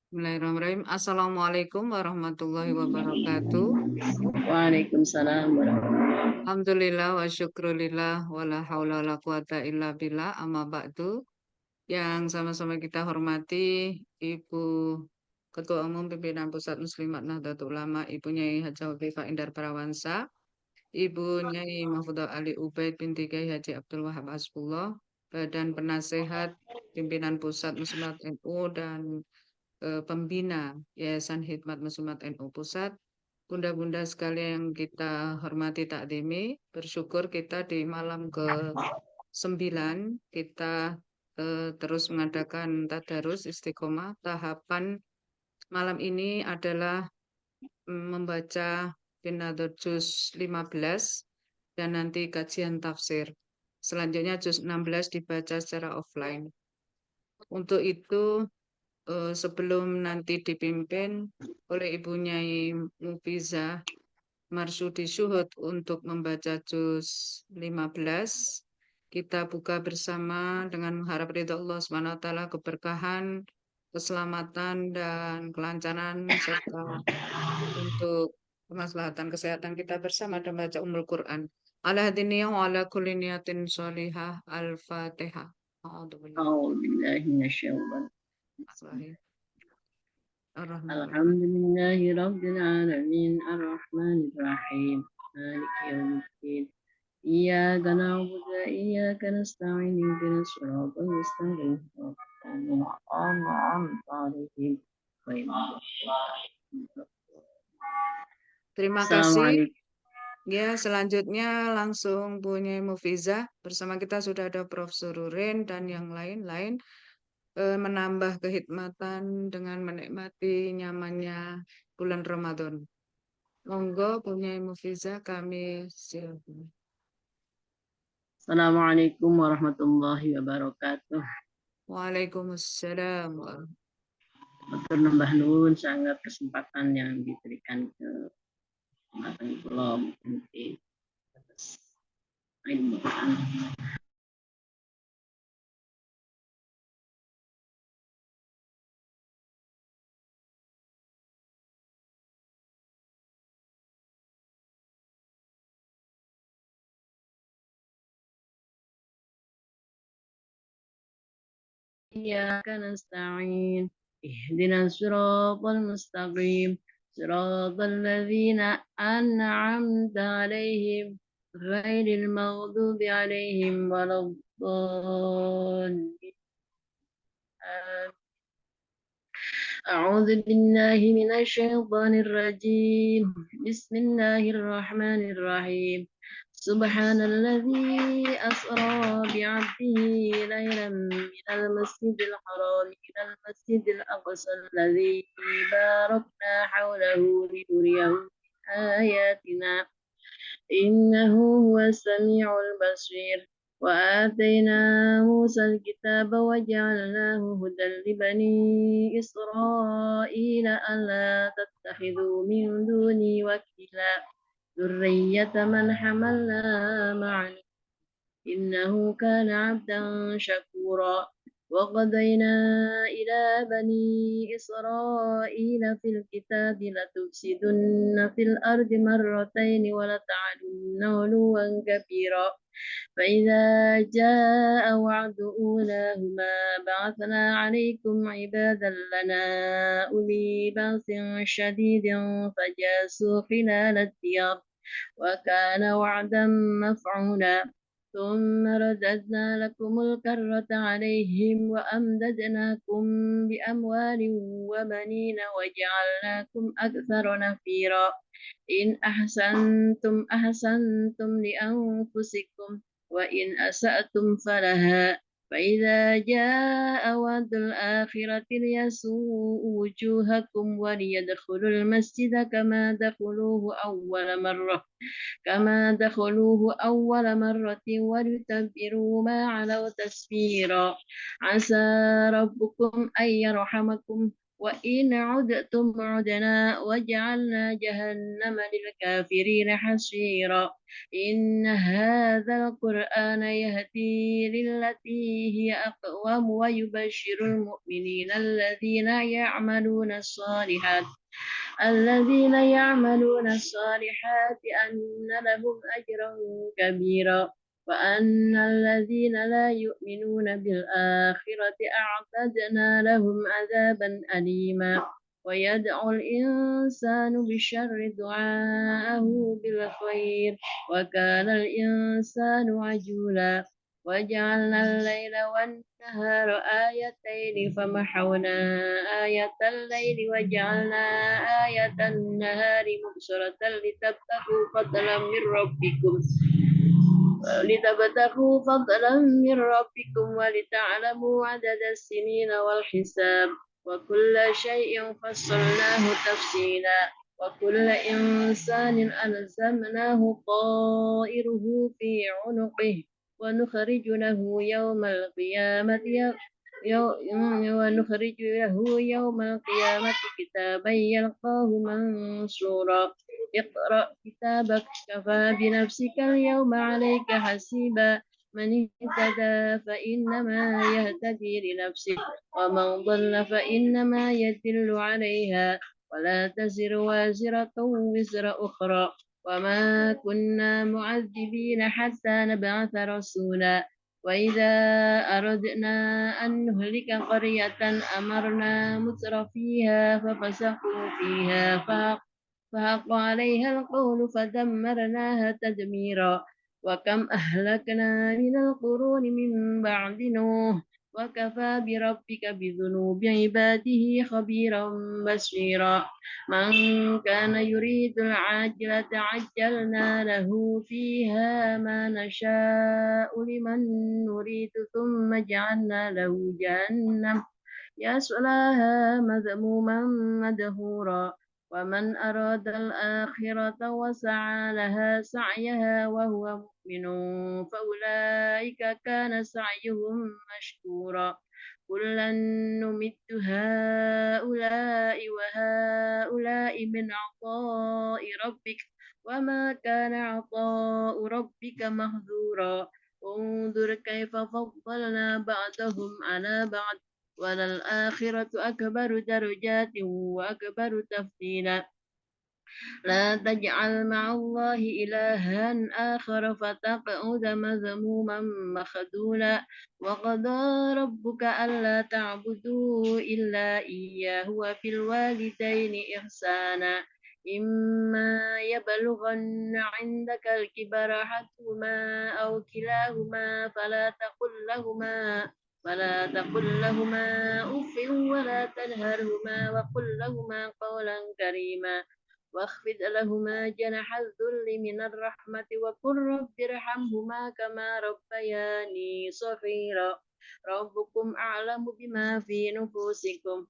Bismillahirrahmanirrahim. Assalamualaikum warahmatullahi wabarakatuh. Waalaikumsalam warahmatullahi. Alhamdulillah wa syukrulillah wa la haula wa la quwata illa billah amma ba'du. Yang sama-sama kita hormati Ibu Ketua Umum Pimpinan Pusat Muslimat Nahdlatul Ulama, Ibu Nyai Haja Wafifah Indar Parawansa, Ibu Nyai Mahfudah Ali Ubaid binti Kiai Haji Abdul Wahab Hasbullah, Badan Penasehat Pimpinan Pusat Muslimat NU dan pembina Yayasan Hikmat Muslimat NU Pusat, bunda-bunda sekalian yang kita hormati takdimi, bersyukur kita di malam ke-9 kita terus mengadakan tadarus istiqomah. Tahapan malam ini adalah membaca Binadot Juz 15 dan nanti kajian tafsir. Selanjutnya Juz 16 dibaca secara offline. Untuk itu sebelum nanti dipimpin oleh Ibu Nyai Mufizah Marsudi Syuhud untuk membaca juz 15, kita buka bersama dengan mengharap ridha Allah SWT, keberkahan, keselamatan, dan kelancaran, serta untuk kemaslahatan kesehatan kita bersama dan baca Ummul Quran. Ala hadiniyah wa ala kulli niyatin sholihah. Al-Fatihah. A'udzubillahi minasyaitonir rajim. Ar-Rahman. Alhamdulillahi rabbil alamin arrahmanir rahim maliki yaumiddin. Iyyaka na'budu wa iyyaka nasta'in ihdinas siratal mustaqim siratal an'amta 'alaihim ghairil maghdubi 'alaihim. Terima kasih. Assalamualaikum. Ya, selanjutnya langsung punya Mufizah. Bersama kita sudah ada Prof. Sururin dan yang lain-lain, menambah kehikmatan dengan menikmati nyamannya bulan Ramadan. Monggo punya Mufizah, kami silakan. Assalamualaikum warahmatullahi wabarakatuh. Waalaikumsalam. Matur nambah nuwun sangat kesempatan yang diberikan ke Matang Pulau nanti atas ilmu. إياك نستعين اهدنا الصراط المستقيم صراط الذين أنعمت عليهم غير المغضوب عليهم ولا الضالين. أعوذ بالله من الشيطان الرجيم بسم الله الرحمن الرحيم سبحان الذي أسرى بعبده ليلا من المسجد الحرام إلى المسجد الأقصى الذي باركنا حوله لنريه من آياتنا إنه هو السميع البصير وآتينا موسى الكتاب وجعلناه هدى لبني إسرائيل ألا تتخذوا من دوني وكيلا ذرية من حملنا معا إنه كان عبدا شكورا وقضينا إلى بني إسرائيل في الكتاب لتفسدن في الأرض مرتين ولتعلن علوا كبيرا فإذا جاء وعد أولاهما بعثنا عليكم عبادا لنا أولي بأس شديد فجاسوا خلال الديار وكان وعدا مفعولا ثم رددنا لكم الكرة عليهم وأمددناكم بأموال وبنين وجعلناكم أكثر نفيرا إن أحسنتم أحسنتم لأنفسكم وإن أسأتم فلها فإذا جاء وعد الآخرة ليسوء وجوهكم وليدخلوا المسجد كما دخلوه أول مرة ولتبروا ما علوا تسبيرا عسى ربكم أن يرحمكم وإن عدتم عدنا وجعلنا جهنم للكافرين حصيرا إن هذا القرآن يهدي للتي هي أقوم ويبشر المؤمنين الذين يعملون الصالحات أن لهم أجرا كبيرا وأن الذين لا يؤمنون بالآخرة أعتدنا لهم عذابا أليما ويدعو الإنسان بالشر دعاءه بالخير وكان الإنسان عجولا وجعلنا الليل والنهار آيتين فمحونا آية الليل وجعلنا آية النهار مبصرة لتبتغوا فضلا من ربكم ولتعلموا عدد السنين والحساب وكل شيء فصلناه تفصيلا وكل إنسان ألزمناه طائره في عنقه ونخرج له يوم القيامة كتابا يلقاه منشورا اقرأ كتابك كفى بنفسك اليوم عليك حسيبا من اهتدى فإنما يهتدي لنفسه ومن ضل فإنما يدل عليها ولا تزر وازرة وزر أخرى وما كنا معذبين حتى نبعث رسولا وإذا أردنا أن نهلك قرية أمرنا مترفيها ففسقوا فيها فحق عليها القول فدمرناها تدميرا وكم أهلكنا من القرون من بعد نوح وكفى بربك بذنوب عباده خبيرا بصيرا من كان يريد العاجلة عجلنا له فيها ما نشاء لمن نريد ثم جعلنا له جهنم يصلاها مذموما مدحورا ومن أراد الآخرة وسعى لها سعيها وهو مؤمن فأولئك كان سعيهم مشكورا كلا نمد هؤلاء وهؤلاء من عطاء ربك وما كان عطاء ربك مهذورا انظر كيف فضلنا بعضهم على بعض وللآخرة أكبر درجات وأكبر تفضيلا لا تجعل مع الله إلها آخر فتقعد مذموما مخذولا وقضى ربك ألا تعبدوا إلا إياه وبالوالدين إحسانا إما يبلغن عندك الكبر أحدهما أو كلاهما فلا تقل لهما أف ولا تنهرهما وقل لهما قولا كريما واخفض لهما جناح الذل من الرحمة وقل رب ارحمهما كما ربياني صغيرا ربكم أعلم بما في نفوسكم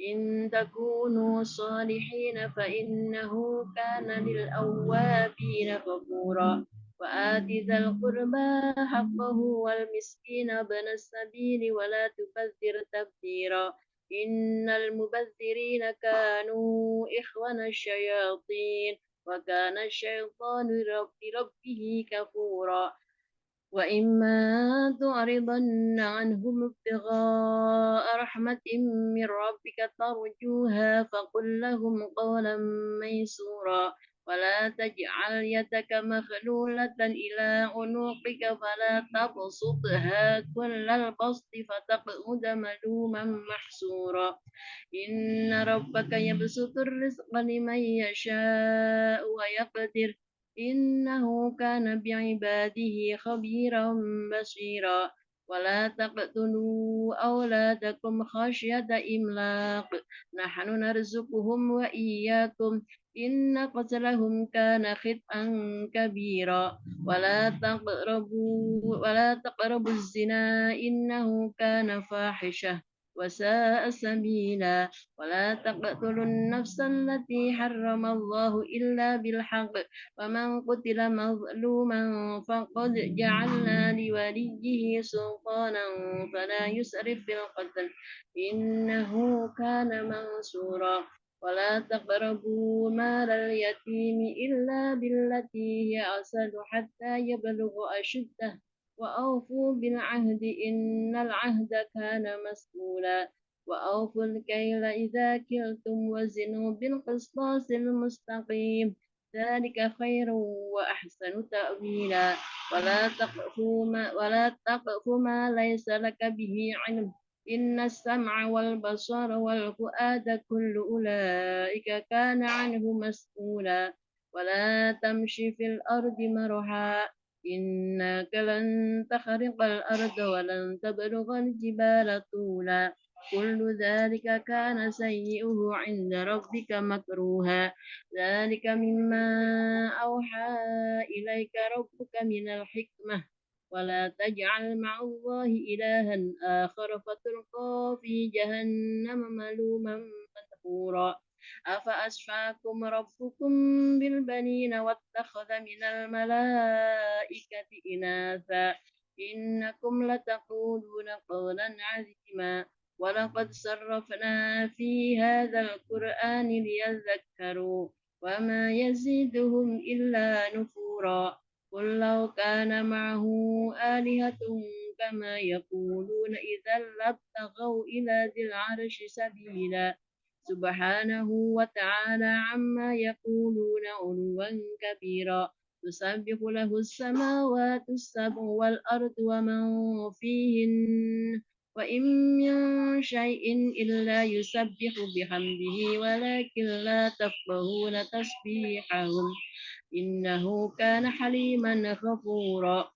إن تكونوا صالحين فإنه كان للأوابين غفورا وآت ذا القربى حقه والمسكين ابن السبيل ولا تبذر تبذيرا إن المبذرين كانوا إخوان الشياطين وكان الشيطان لربه كفورا وإما تعرضن عنهم ابتغاء رحمة من ربك ترجوها فقل لهم قولا ميسورا ولا تجعل يدك مغلولة إلى عنقك فلا تبسطها كل البسط فتقعد ملوما محسورا إن ربك يبسط الرزق لمن يشاء ويقدر إنه كان بعباده خبيرا بصيرا ولا تقتلوا أولادكم خشية إملاق نحن نرزقهم وإياكم إن قتلهم كان خطأ كبيرا ولا تقربوا الزنا إنه كان فاحشة وساء سبيلا ولا تقتلوا النفس التي حرم الله إلا بالحق ومن قتل مظلوما فقد جعلنا لوليه سلطانا فلا يسرف في القتل إنه كان منصورا ولا تقربوا مال اليتيم إلا بالتي هي أحسن حتى يبلغ أشده وأوفوا بالعهد إن العهد كان مسؤولا وأوفوا الكيل إذا كلتم وزنوا بالقسطاس المستقيم ذلك خير وأحسن تأويلا ولا تقف ما ليس لك به علم إن السمع والبصر والفؤاد كل أولئك كان عنه مسؤولا ولا تمشي في الأرض مرحا إنك لن تخرق الأرض ولن تبلغ الجبال طولا كل ذلك كان سيئه عند ربك مكروها ذلك مما أوحى إليك ربك من الحكمة ولا تجعل مع الله إلها آخر فتلقى في جهنم ملوما مدحورا أفأسفاكم ربكم بالبنين واتخذ من الملائكة إناثا إنكم لتقولون قولا عظيما ولقد صرفنا في هذا القرآن ليذكروا وما يزيدهم إلا نفورا قل لو كان معه آلهة كما يقولون إذا لابتغوا إلى ذي العرش سبيلا سبحانه وتعالى عما يقولون علوا كبيرا تسبح له السماوات السبع والأرض ومن فيهن وإن من شيء إلا يسبح بحمده ولكن لا تفقهون تسبيحهم إنه كان حليما غفورا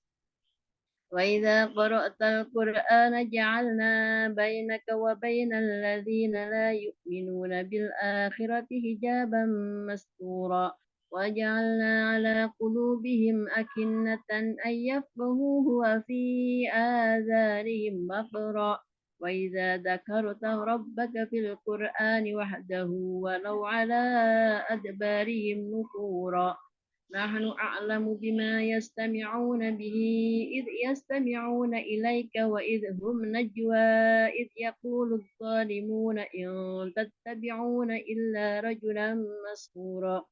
وإذا قرأت القرآن جعلنا بينك وبين الذين لا يؤمنون بالآخرة حجابا مستورا وجعلنا على قلوبهم أكنة أن يفقهوه وفي آذانهم وقرا وإذا ذكرت ربك في القرآن وحده ولو على أدبارهم نفورا نحن أعلم بما يستمعون به إذ يستمعون إليك وإذ هم نجوى إذ يقول الظالمون إن تتبعون إلا رجلا مسحورا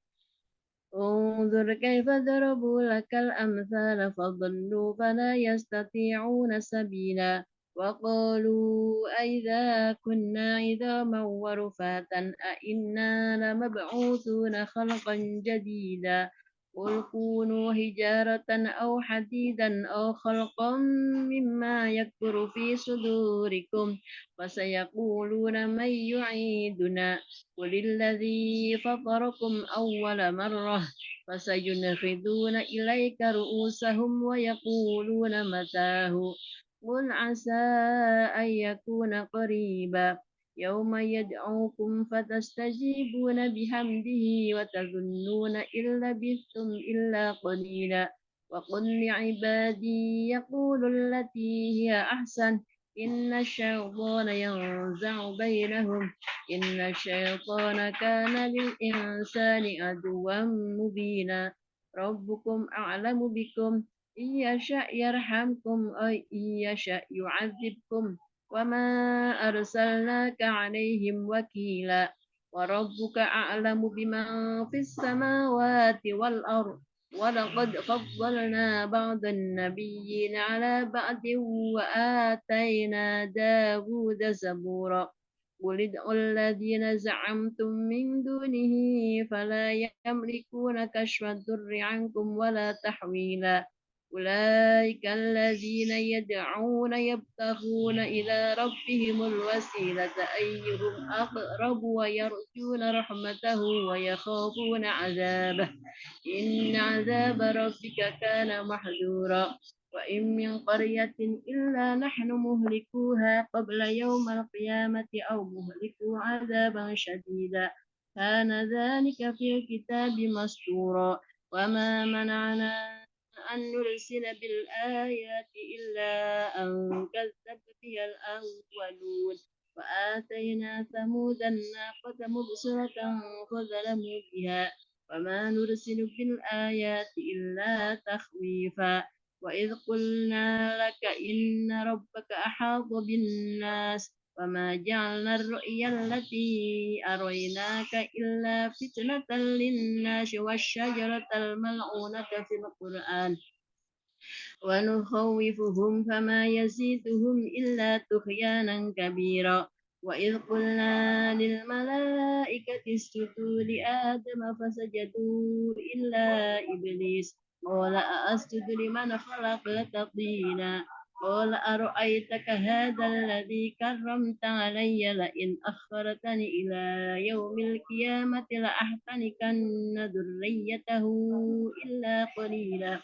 انظر كيف ضربوا لك الأمثال فضلوا فلا يستطيعون سبيلا وقالوا أئذا كنا عظاما ورفاتا أئنا لمبعوثون خلقا جديدا قل كونوا حجارة أو حديدا أو خلقا مما يكبر في صدوركم فسيقولون من يعيدنا قل الذي فطركم أول مرة فسينغضون إليك رؤوسهم ويقولون متاه قل عسى أن يكون قريبا يوم يدعوكم فتستجيبون بحمده وتظنون إن لبثتم إلا قليلا وقل لعبادي يقولوا التي هي أحسن إن الشيطان ينزع بينهم إن الشيطان كان للإنسان عدوا مبينا ربكم أعلم بكم إن يشأ يرحمكم أو إن يشأ يعذبكم وما أرسلناك عليهم وكيلا وربك أعلم بمن في السماوات والأرض ولقد فضلنا بعض النبيين على بعض وآتينا داود زبورا قل ادعوا الذين زعمتم من دونه فلا يملكون كشف الضر عنكم ولا تحويلا أولئك الذين يدعون يبتغون إلى ربهم الوسيلة أيهم أقرب ويرجون رحمته ويخافون عذابه إن عذاب ربك كان محذورا وإن من قرية إلا نحن مهلكوها قبل يوم القيامة أو مهلكوا عذابا شديدا كان ذلك في الكتاب مسطورا وما منعنا أن نرسل بالآيات إلا أن كذب بها الأولون وآتينا ثمود الناقة مبصرة فظلموا بها وما نرسل بالآيات إلا تخويفا وإذ قلنا لك إن ربك أحاط بالناس وما جعلنا الرؤيا التي أريناك إلا فتنة للناس والشجرة الملعونة في القرآن ونخوفهم فما يزيدهم إلا طغيانا كبيرا وإذ قلنا للملائكة اسجدوا لآدم فسجدوا إلا إبليس قال أأسجد لمن خلقت طينا قال أرأيتك هذا الذي كرمت علي لئن أخرتني إلى يوم القيامة لأحتنكن ذريته إلا قليلا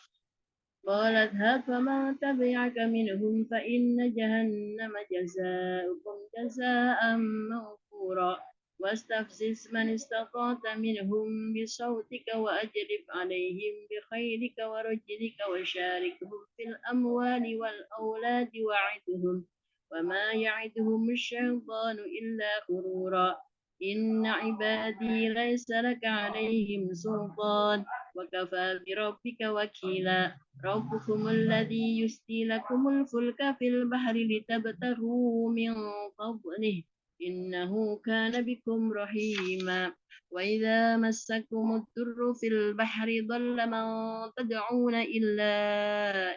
قال اذهب فمن تبعك منهم فإن جهنم جزاؤكم جزاء موفورا واستفزز من استطعت منهم بصوتك وأجلب عليهم بخيلك ورجلك وشاركهم في الأموال والأولاد وعدهم وما يعدهم الشيطان إلا غرورا إن عبادي ليس لك عليهم سلطان وكفى بربك وكيلا ربكم الذي يسقي لكم الفلك في البحر لتبتغوا من فضله إنه كان بكم رحيما وإذا مسكم الضر في البحر ضل من تدعون إلا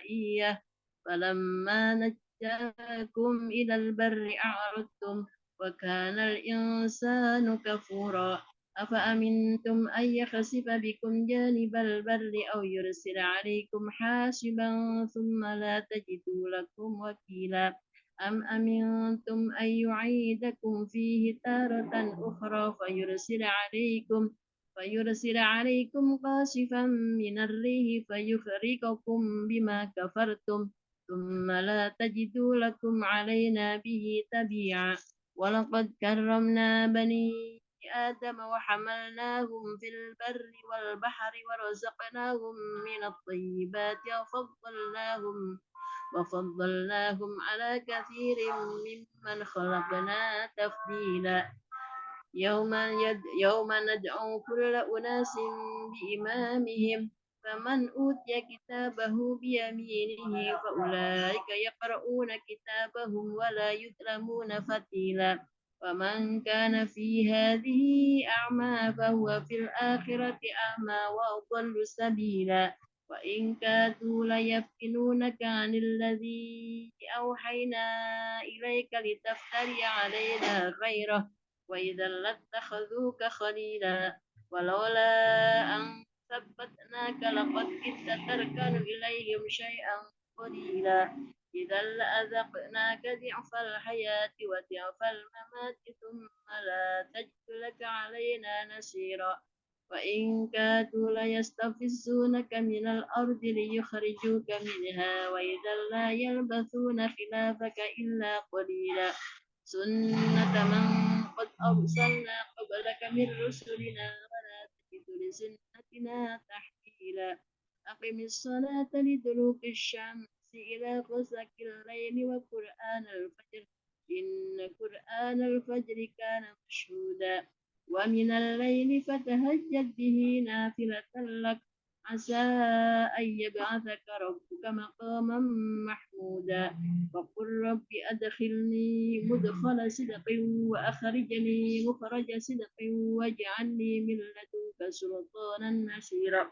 إياه فلما نجاكم إلى البر أعرضتم وكان الإنسان كفورا أفأمنتم أن يخسف بكم جانب البر أو يرسل عليكم حاسبا ثم لا تجدوا لكم وكيلا أم أمنتم أن يعيدكم فيه تارة أخرى فيرسل عليكم قاصفا من الريح فيغرقكم بما كفرتم ثم لا تجدوا لكم علينا به تبيعا ولقد كرمنا بني آدم وحملناهم في البر والبحر ورزقناهم من الطيبات وفضلناهم على كثير ممن خلقنا تفضيلا يوم ندعو كل أناس بإمامهم فمن أوتي كتابه بيمينه فأولئك يقرؤون كتابهم ولا يظلمون فتيلا ومن كان في هذه أعمى فهو في الآخرة أعمى وأضل سبيلا وإن كادوا ليفتنونك عن الذي أوحينا إليك لتفتري علينا غيره وإذا لاتخذوك خليلا ولولا أن ثبتناك لقد كدت تركن إليهم شيئا قليلا إذا لأذقناك ضعف الحياة وضعف الممات ثم لا تجد لك علينا نصيرا وإن كادوا ليستفزونك من الأرض ليخرجوك منها وإذا لا يلبثون خلافك إلا قليلا سنة من قد أرسلنا قبلك من رسلنا ولا تجد لسنتنا تحويلا أقم الصلاة لدلوك الشمس إلى غسق الليل وقرآن الفجر إن قرآن الفجر كان مشهودا ومن الليل فتهجد به نافلة لك عسى أن يبعثك ربك مقاما محمودا وقل رب أدخلني مدخل صدق وأخرجني مخرج صدق واجعلني من لدنك سلطانا نصيرا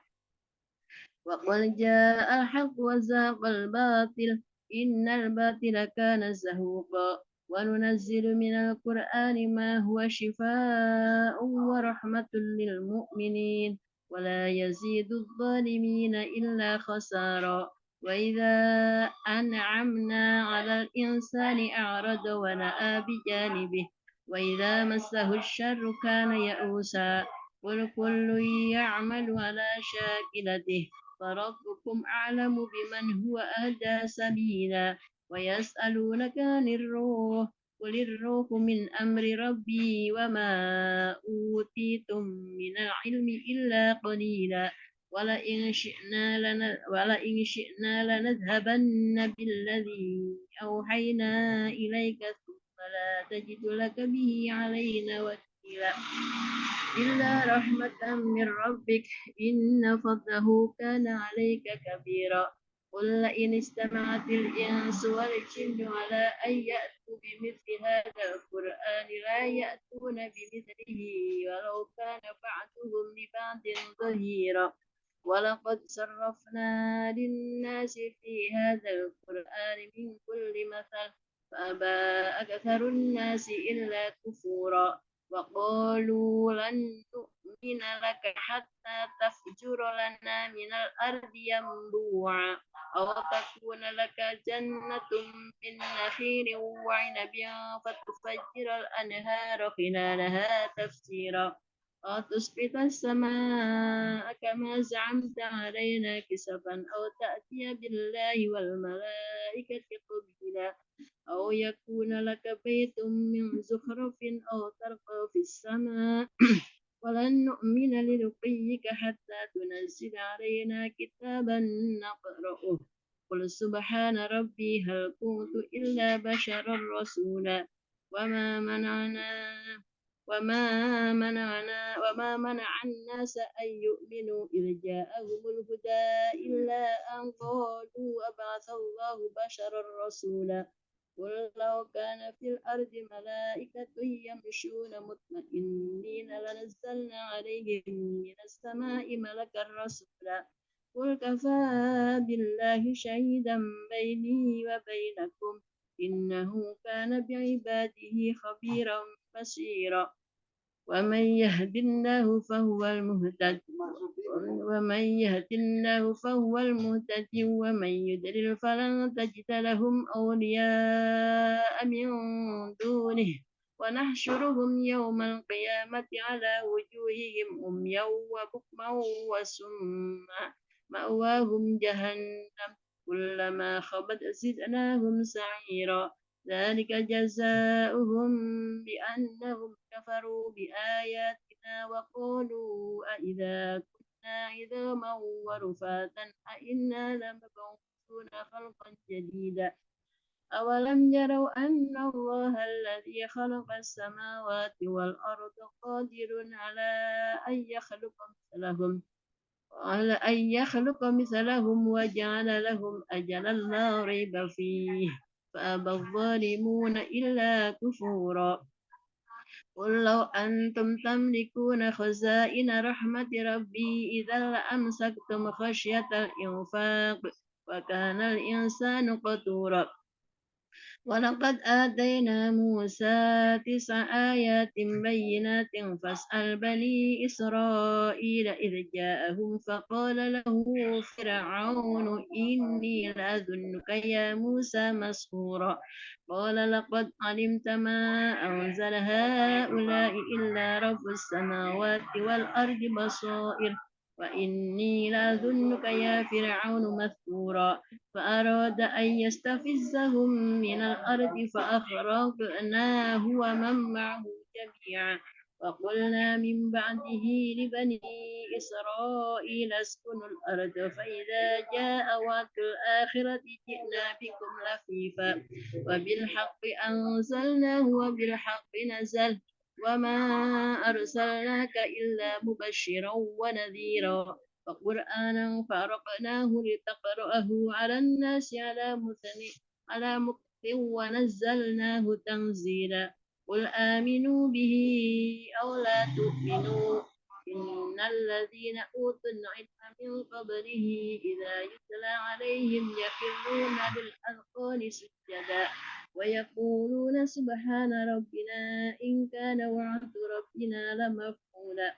وقل جاء الحق وزاق الباطل إن الباطل كان زهوقا وننزل من القرآن ما هو شفاء ورحمة للمؤمنين ولا يزيد الظالمين إلا خسارا وإذا أنعمنا على الإنسان أعرض ونأى بجانبه وإذا مسه الشر كان يئوسا قل كل يعمل على شاكلته فربكم أعلم بمن هو أهدى سبيلا ويسألونك عن الروح قل الروح من أمر ربي وما أوتيتم من العلم إلا قليلا ولئن شئنا لنذهبن بالذي أوحينا إليك فلا تجد لك به علينا وكيلا إلا رحمة من ربك إن فضله كان عليك كبيرا قل إن استمعت الإنس والجن على أن يأتوا بمثل هذا القرآن لا يأتون بمثله ولو كان بعضهم لبعض ظهيرا ولقد صرفنا للناس في هذا القرآن من كل مثل فأبى أكثر الناس إلا كفورا وقالوا لن نؤمن لك حتى تفجر لنا من الأرض ينبوعا أو تكون لك جنة من نخيل وعنب فتفجر الأنهار خلالها تفجيرا أو تسقط السماء كما زعمت علينا كسفا أو تأتي بالله والملائكة قبيلا أو يكون لك بيت من زخرف أو ترقى في السماء ولن نؤمن لرقيك حتى تنزل علينا كتابا نقرأه قل سبحان ربي هل كنت إلا بشرا رسولا وما منعنا وما منع الناس أن يؤمنوا إذ جاءهم الهدى إلا أن قالوا أبعث الله بشرا رسولا قل لو كان في الأرض ملائكة يمشون مطمئنين لنزلنا عليهم من السماء ملكا رسولا قل كفى بالله شهيدا بيني وبينكم إنه كان بعباده خبيرا بصيرا ومن يهد الله فهو المهتد ومن يضلل فلن تجد لهم أولياء من دونه ونحشرهم يوم القيامة على وجوههم عميا وبكما وصما مأواهم جهنم كلما خبت زدناهم سعيرا ذلك جزاؤهم بأنهم كفروا بآياتنا وقالوا أإذا كنا عظاما ورفاتا أإنا لمبعوثون خلقا جديدا أولم يروا أن الله الذي خلق السماوات والأرض قادر على أن يخلق مثلهم وجعل لهم أجلا لا ريب فيه فأبى الظالمون إلا كفورا قل لو أنتم تملكون خزائن رحمة ربي إذا لأمسكتم خشية الإنفاق وكان الإنسان قتورا ولقد آتينا موسى 9 آيات بينات فاسأل بني إسرائيل إذ جاءهم فقال له فرعون إني لأظنك يا موسى مسحورا قال لقد علمت ما أنزل هؤلاء إلا رب السماوات والأرض بصائر وإني لأظنك يا فرعون مثبورا فأراد أن يستفزهم من الأرض فأغرقناه ومن معه جميعا وقلنا من بعده لبني إسرائيل اسكنوا الأرض فإذا جاء وعد الآخرة جئنا بكم لفيفا وبالحق أنزلناه وبالحق نزل وما أرسلناك إلا مبشرا ونذيرا وقرآنا فرقناه لتقرأه على الناس على مكث ونزلناه تنزيلا قل آمنوا به أو لا تؤمنوا إن الذين أوتوا العلم من قبله إذا يتلى عليهم يخرون للأذقان سجدا ويقولون سبحان ربنا إن كان وعد ربنا لمفعولا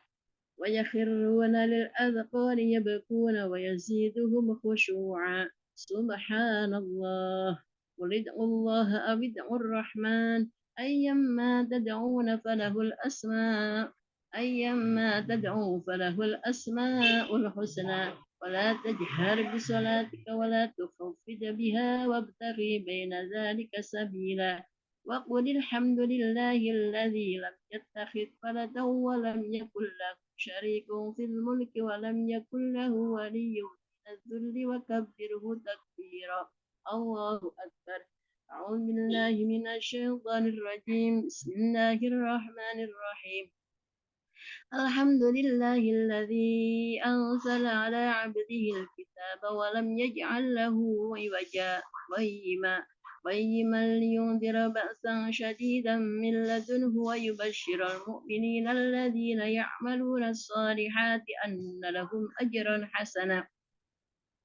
ويخرون للأذقان يبكون ويزيدهم خشوعا سبحان الله قل ادعوا الله أو ادعوا الرحمن أيما تدعوا فله الأسماء الحسنى ولا تجهر بصلاتك ولا تخفت بها وابتغي بين ذلك سبيلا وقل الحمد لله الذي لم يتخذ ولدا ولم يكن له شريك في الملك ولم يكن له ولي من الذل وكبره تكبيرا الله أكبر أعوذ بالله من الشيطان الرجيم. بسم الله الرحمن الرحيم. الحمد لله الذي أنزل على عبده الكتاب ولم يجعل له عوجا قيما لينذر بأسا شديدا من لدنه ويبشر المؤمنين الذين يعملون الصالحات أن لهم أجرا حسنا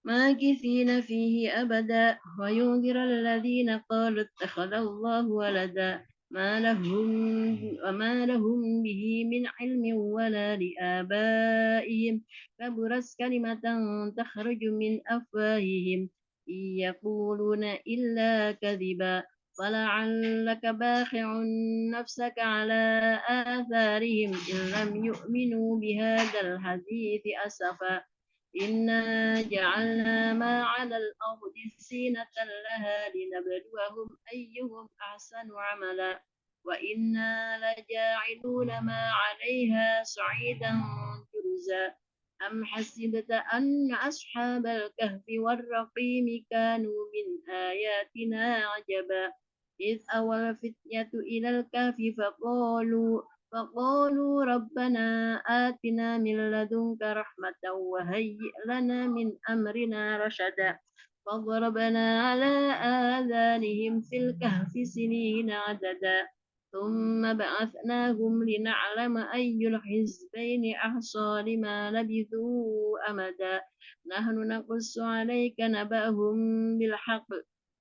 ماكثين فيه أبدا وينذر الذين قالوا اتخذ الله ولدا وما لهم به من علم ولا لآبائهم كبرت كلمة تخرج من أفواههم إن يقولون إلا كذبا فلعلك باخع نفسك على آثارهم إن لم يؤمنوا بهذا الحديث أسفا إنا جعلنا ما على الأرض زينة لها لنبلوهم أيهم أحسن عملا وإنا لجاعلون ما عليها صعيدا جرزا أم حسبت أن أصحاب الكهف والرقيم كانوا من آياتنا عجبا إذ أوى الفتية إلى الكهف فقالوا ربنا آتنا من لدنك رحمة وهيئ لنا من أمرنا رشدا فضربنا على آذانهم في الكهف سنين عددا ثم بعثناهم لنعلم أي الحزبين أحصى لما لبثوا أمدا نحن نقص عليك نبأهم بالحق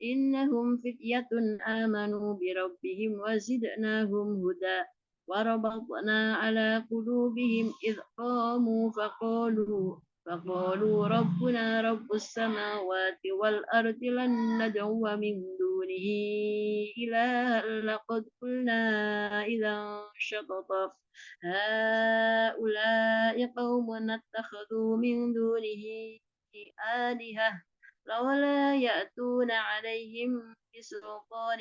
إنهم فتية آمنوا بربهم وزدناهم هدى وربطنا على قلوبهم إذ قاموا فقالوا ربنا رب السماوات والأرض لن ندعو من دونه إلها لقد قلنا إذا شططا هؤلاء قوم اتخذوا من دونه آلهة لولا يأتون عليهم بسلطان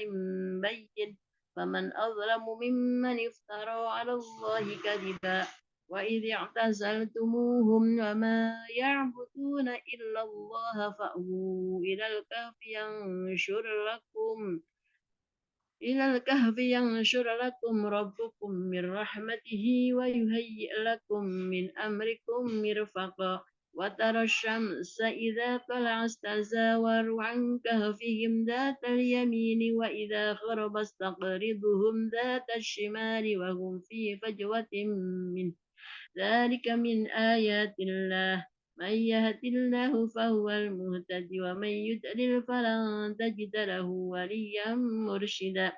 بين فمن أظلم ممن افترى على الله كذبا وإذ اعتزلتموهم وما يعبدون إلا الله فأووا إلى الكهف ينشر لكم ربكم من رحمته ويهيئ لكم من أمركم مرفقا وترى الشمس إذا طلعت تزاور عن كهفهم ذات اليمين وإذا غربت تقرضهم ذات الشمال وهم في فجوة منه ذلك من آيات الله من يهد الله فهو المهتد ومن يضلل فلن تجد له وليا مرشدا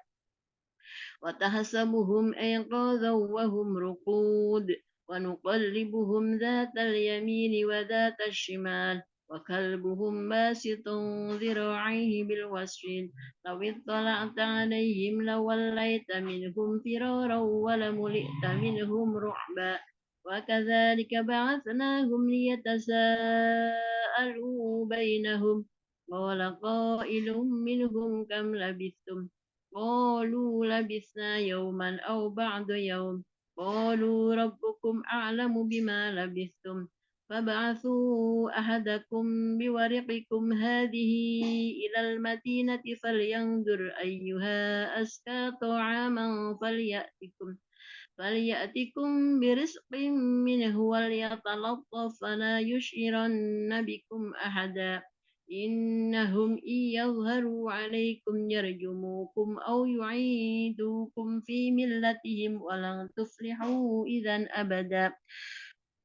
وتحسبهم أيقاظا وهم رقود ونقلبهم ذات اليمين وذات الشمال وكلبهم باسط ذراعيه بالوسط لو اطلعت عليهم لوليت منهم فرارا ولملئت منهم رعبا وكذلك بعثناهم ليتساءلوا بينهم قال قائل منهم كم لبثتم قالوا لبثنا يوما أو بعض يوم قالوا ربكم أعلم بما لبثتم فابعثوا أحدكم بورقكم هذه إلى المدينة فلينظر أيها أزكى طعاما فليأتكم برزق منه وليتلطف فلا يشعرن بكم أحدا إنهم إن يظهروا عليكم يرجموكم أو يعيدوكم في ملتهم ولن تفلحوا إذا أبدا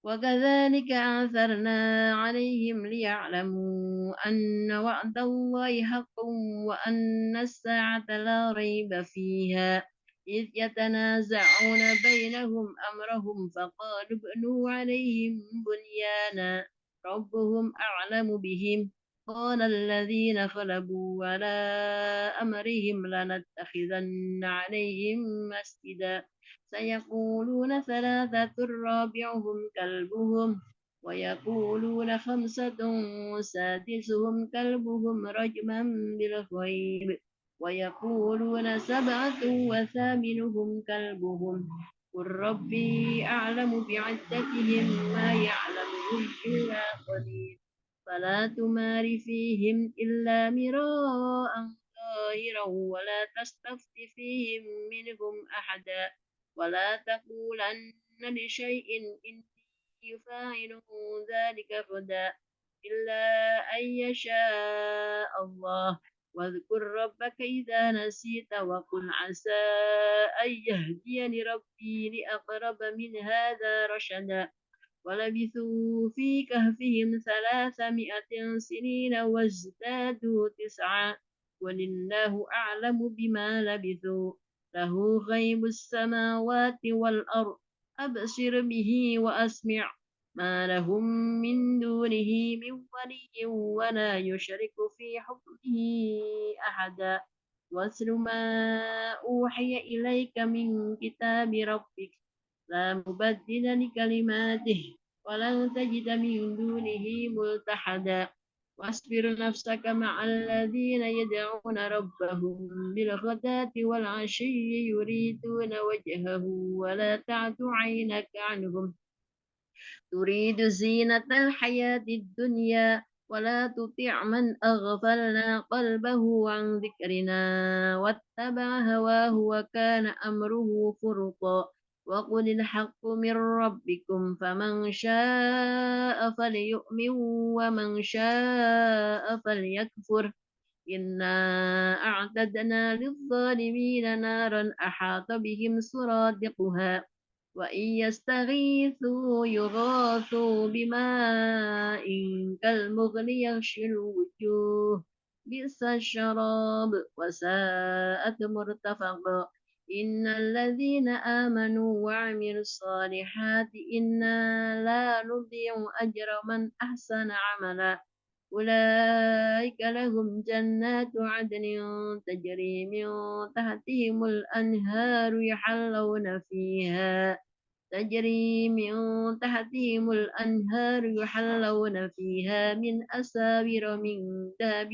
وكذلك أثرنا عليهم ليعلموا أن وعد الله حق وأن الساعة لا ريب فيها إذ يتنازعون بينهم أمرهم فقالوا ابنوا عليهم بنيانا ربهم أعلم بهم قال الذين غلبوا على أمرهم لنتخذن عليهم مسجدا سيقولون ثلاثة رابعهم كلبهم ويقولون خمسة سادسهم كلبهم رجما بالغيب ويقولون سبعة وثامنهم كلبهم قل ربي أعلم بعدتهم ما يعلمهم إلا قليل فلا تمار فيهم إلا مراء ظاهرا ولا تستفت فيهم منهم أحدا ولا تقولن لشيء إني فاعل ذلك غدا إلا أن يشاء الله واذكر ربك إذا نسيت وقل عسى أن يهديني ربي لأقرب من هذا رشدا ولبثوا في كهفهم 300 سنين وازدادوا تسعا ولله أعلم بما لبثوا له غيب السماوات والأرض أبصر به وأسمع ما لهم من دونه من ولي ولا يشرك في حكمه أحدا واتل ما أوحي إليك من كتاب ربك لا مبدل لكلماته ولن تجد من دونه ملتحدا واصبر نفسك مع الذين يدعون ربهم بالغداة والعشي يريدون وجهه ولا تعد عينك عنهم تريد زينة الحياة الدنيا ولا تطع من أغفلنا قلبه عن ذكرنا واتبع هواه وكان أمره فرطا وقل الحق من ربكم فمن شاء فليؤمن ومن شاء فليكفر إنا أعتدنا للظالمين نارا أحاط بهم سرادقها وإن يستغيثوا يغاثوا بماء كالمغل يغشي الوجوه بئس الشراب وساءت مرتفقا إن الذين آمنوا وعملوا الصالحات إنا لا نضيع أجر من أحسن عملا أولئك لهم جنات عدن تجري من تحتهم الأنهار تجري من تحتهم الأنهار يحلون فيها من أساور من ذهب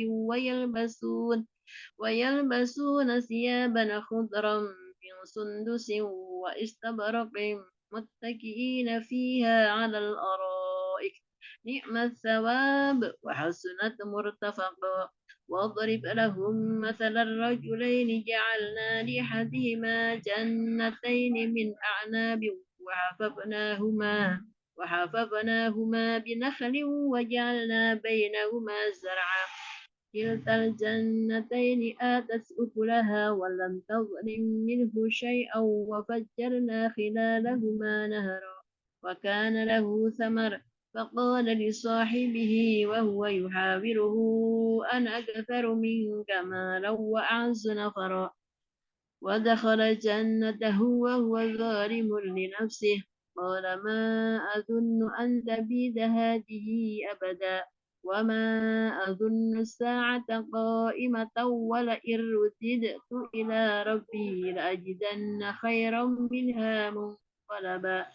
ويلبسون ثيابا خضرا من سندس واستبرق متكئين فيها على الأرائك نعم الثواب وحسنت مرتفقا واضرب لهم مثل الرجلين جعلنا لأحدهما جنتين من أعناب وحففناهما بنخل وجعلنا بينهما زرعا كلتا الجنتين آتت أكلها ولم تظلم منه شيئا وفجرنا خلالهما نهرا وكان له ثمر فقال لصاحبه وهو يحاوره أنا أكثر منك مالا وأعز نفرا ودخل جنته وهو ظالم لنفسه قال ما أظن أن تبيد هذه أبدا وما أظن الساعة قائمة ولئن رددت إلى ربي لأجدن خيرا منها منقلبا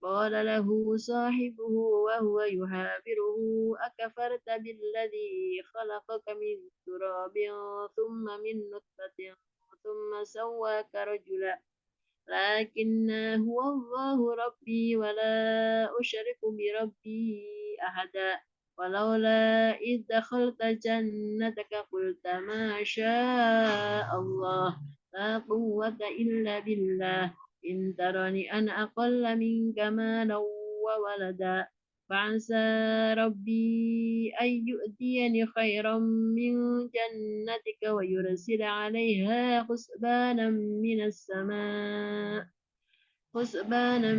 قال له صاحبه وهو يحاوره أكفرت بالذي خلقك من تراب ثم من نطفة ثم سواك رجلا لكن هو الله ربي ولا أشرك بربي أحدا ولولا إذ دخلت جنتك قلت ما شاء الله لا قوة إلا بالله إن ترني أنا أقل منك مالا وولدا فعسى ربي أن يؤتيني خيرا من جنتك ويرسل عليها حسبانا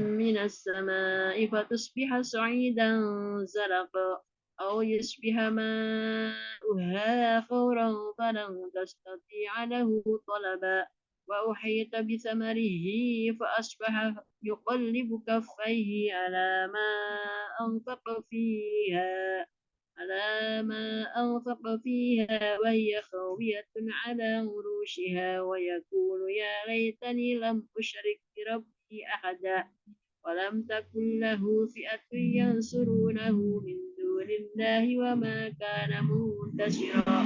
من السماء فتصبح صعيدا زلقا أو يصبح ماؤها فورا فلن تستطيع له طلبا وأحيط بثمره فأصبح يقلب كفيه على ما أنفق فيها وهي خاوية على عروشها ويقول يا ليتني لم أشرك بربي أحدا ولم تكن له فئة ينصرونه من دون الله وما كان منتصرا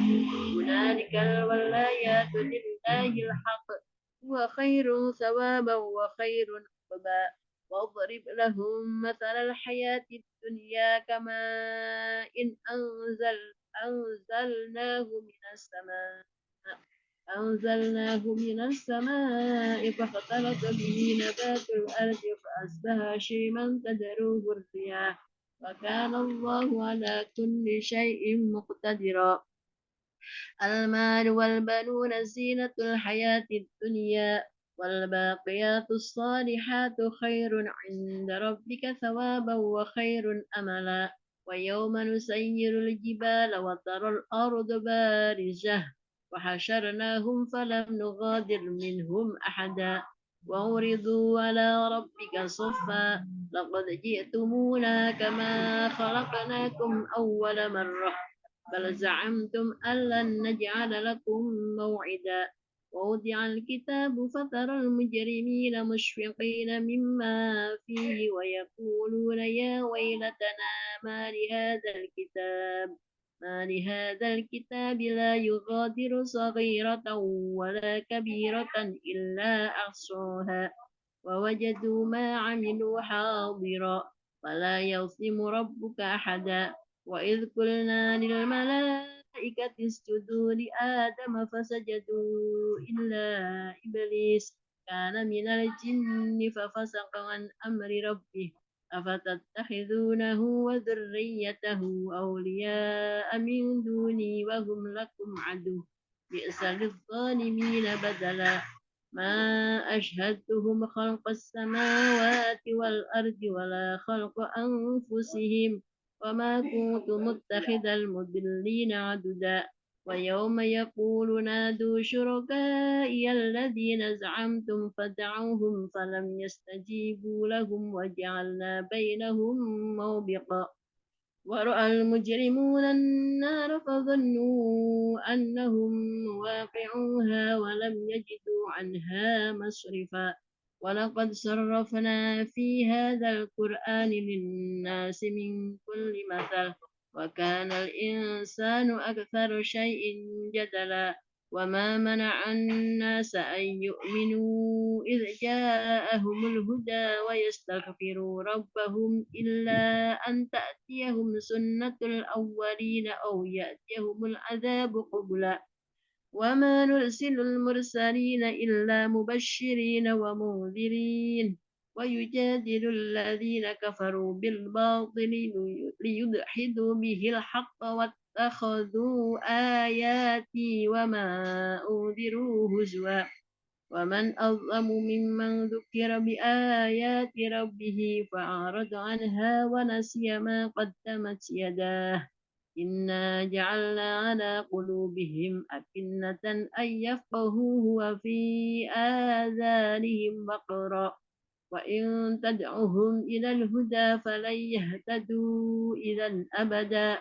هنالك الولايات لله الحق هو خير ثوابا وخير عقبا واضرب لهم مثل الحياة الدنيا كماء إن أنزلناه من السماء أنزلناه من السماء فاختلط به نبات الأرض فأصبح هشيما تذروه الرياح وكان الله على كل شيء مقتدرا. المال والبنون زينة الحياة الدنيا والباقيات الصالحات خير عند ربك ثوابا وخير أملا. ويوم نسير الجبال وترى الأرض بارزة وحشرناهم فلم نغادر منهم أحدا وعرضوا على ربك صفا لقد جئتمونا كما خلقناكم أول مرة بل زعمتم أن لن نجعل لكم موعدا. ووضع الكتاب فترى المجرمين مشفقين مما فيه ويقولون يا ويلتنا ما لهذا الكتاب لا يغادر صغيرة ولا كبيرة إلا أحصاها ووجدوا ما عملوا حاضرا ولا يظلم ربك أحدا. وإذ قلنا للملائكة اسجدوا لآدم فسجدوا إلا إبليس كان من الجن ففسق عن أمر ربه أفتتخذونه وذريته أولياء من دوني وهم لكم عدو بئس للظالمين بدلا. ما أشهدتهم خلق السماوات والأرض ولا خلق أنفسهم وما كنت متخذ المضلين عددا. ويوم يقول نادوا شركائي الذين زعمتم فدعوهم فلم يستجيبوا لهم وجعلنا بينهم موبقا. ورأى المجرمون النار فظنوا أنهم واقعوها ولم يجدوا عنها مصرفا. ولقد صرفنا في هذا القرآن للناس من كل مثل وكان الإنسان أكثر شيء جدلا. وما منع الناس أن يؤمنوا إذ جاءهم الهدى ويستغفروا ربهم إلا أن تأتيهم سنة الأولين أو يأتيهم العذاب قبلا. وما نرسل المرسلين إلا مبشرين ومنذرين ويجادل الذين كفروا بالباطل ليدحضوا به الحق واتخذوا آياتي وما أنذروا هزوا. ومن أظلم ممن ذكر بآيات ربه فأعرض عنها ونسي ما قدمت يداه إنا جعلنا على قلوبهم أكنة أن يفقهوه وفي آذانهم وقرا وإن تدعهم إلى الهدى فلن يهتدوا إذا أبدا.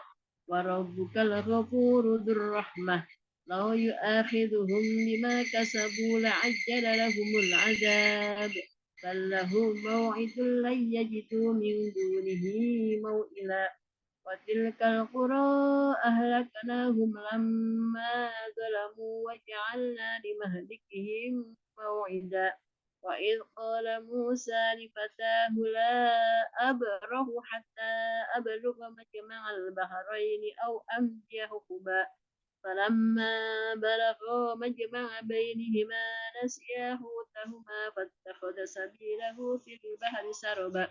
وربك الغفور ذو الرحمة لو يؤاخذهم بما كسبوا لعجل لهم العذاب بل لهم موعد لن يجدوا من دونه موئلا. وتلك القرى أهلكناهم لما ظلموا وجعلنا لمهلكهم موعدا. وإذ قال موسى لفتاه لا أبرح حتى أبلغ مجمع البحرين أو أمضي حقبا فلما بلغا مجمع بينهما نسيا حوتهما فاتخذ سبيله في البحر سربا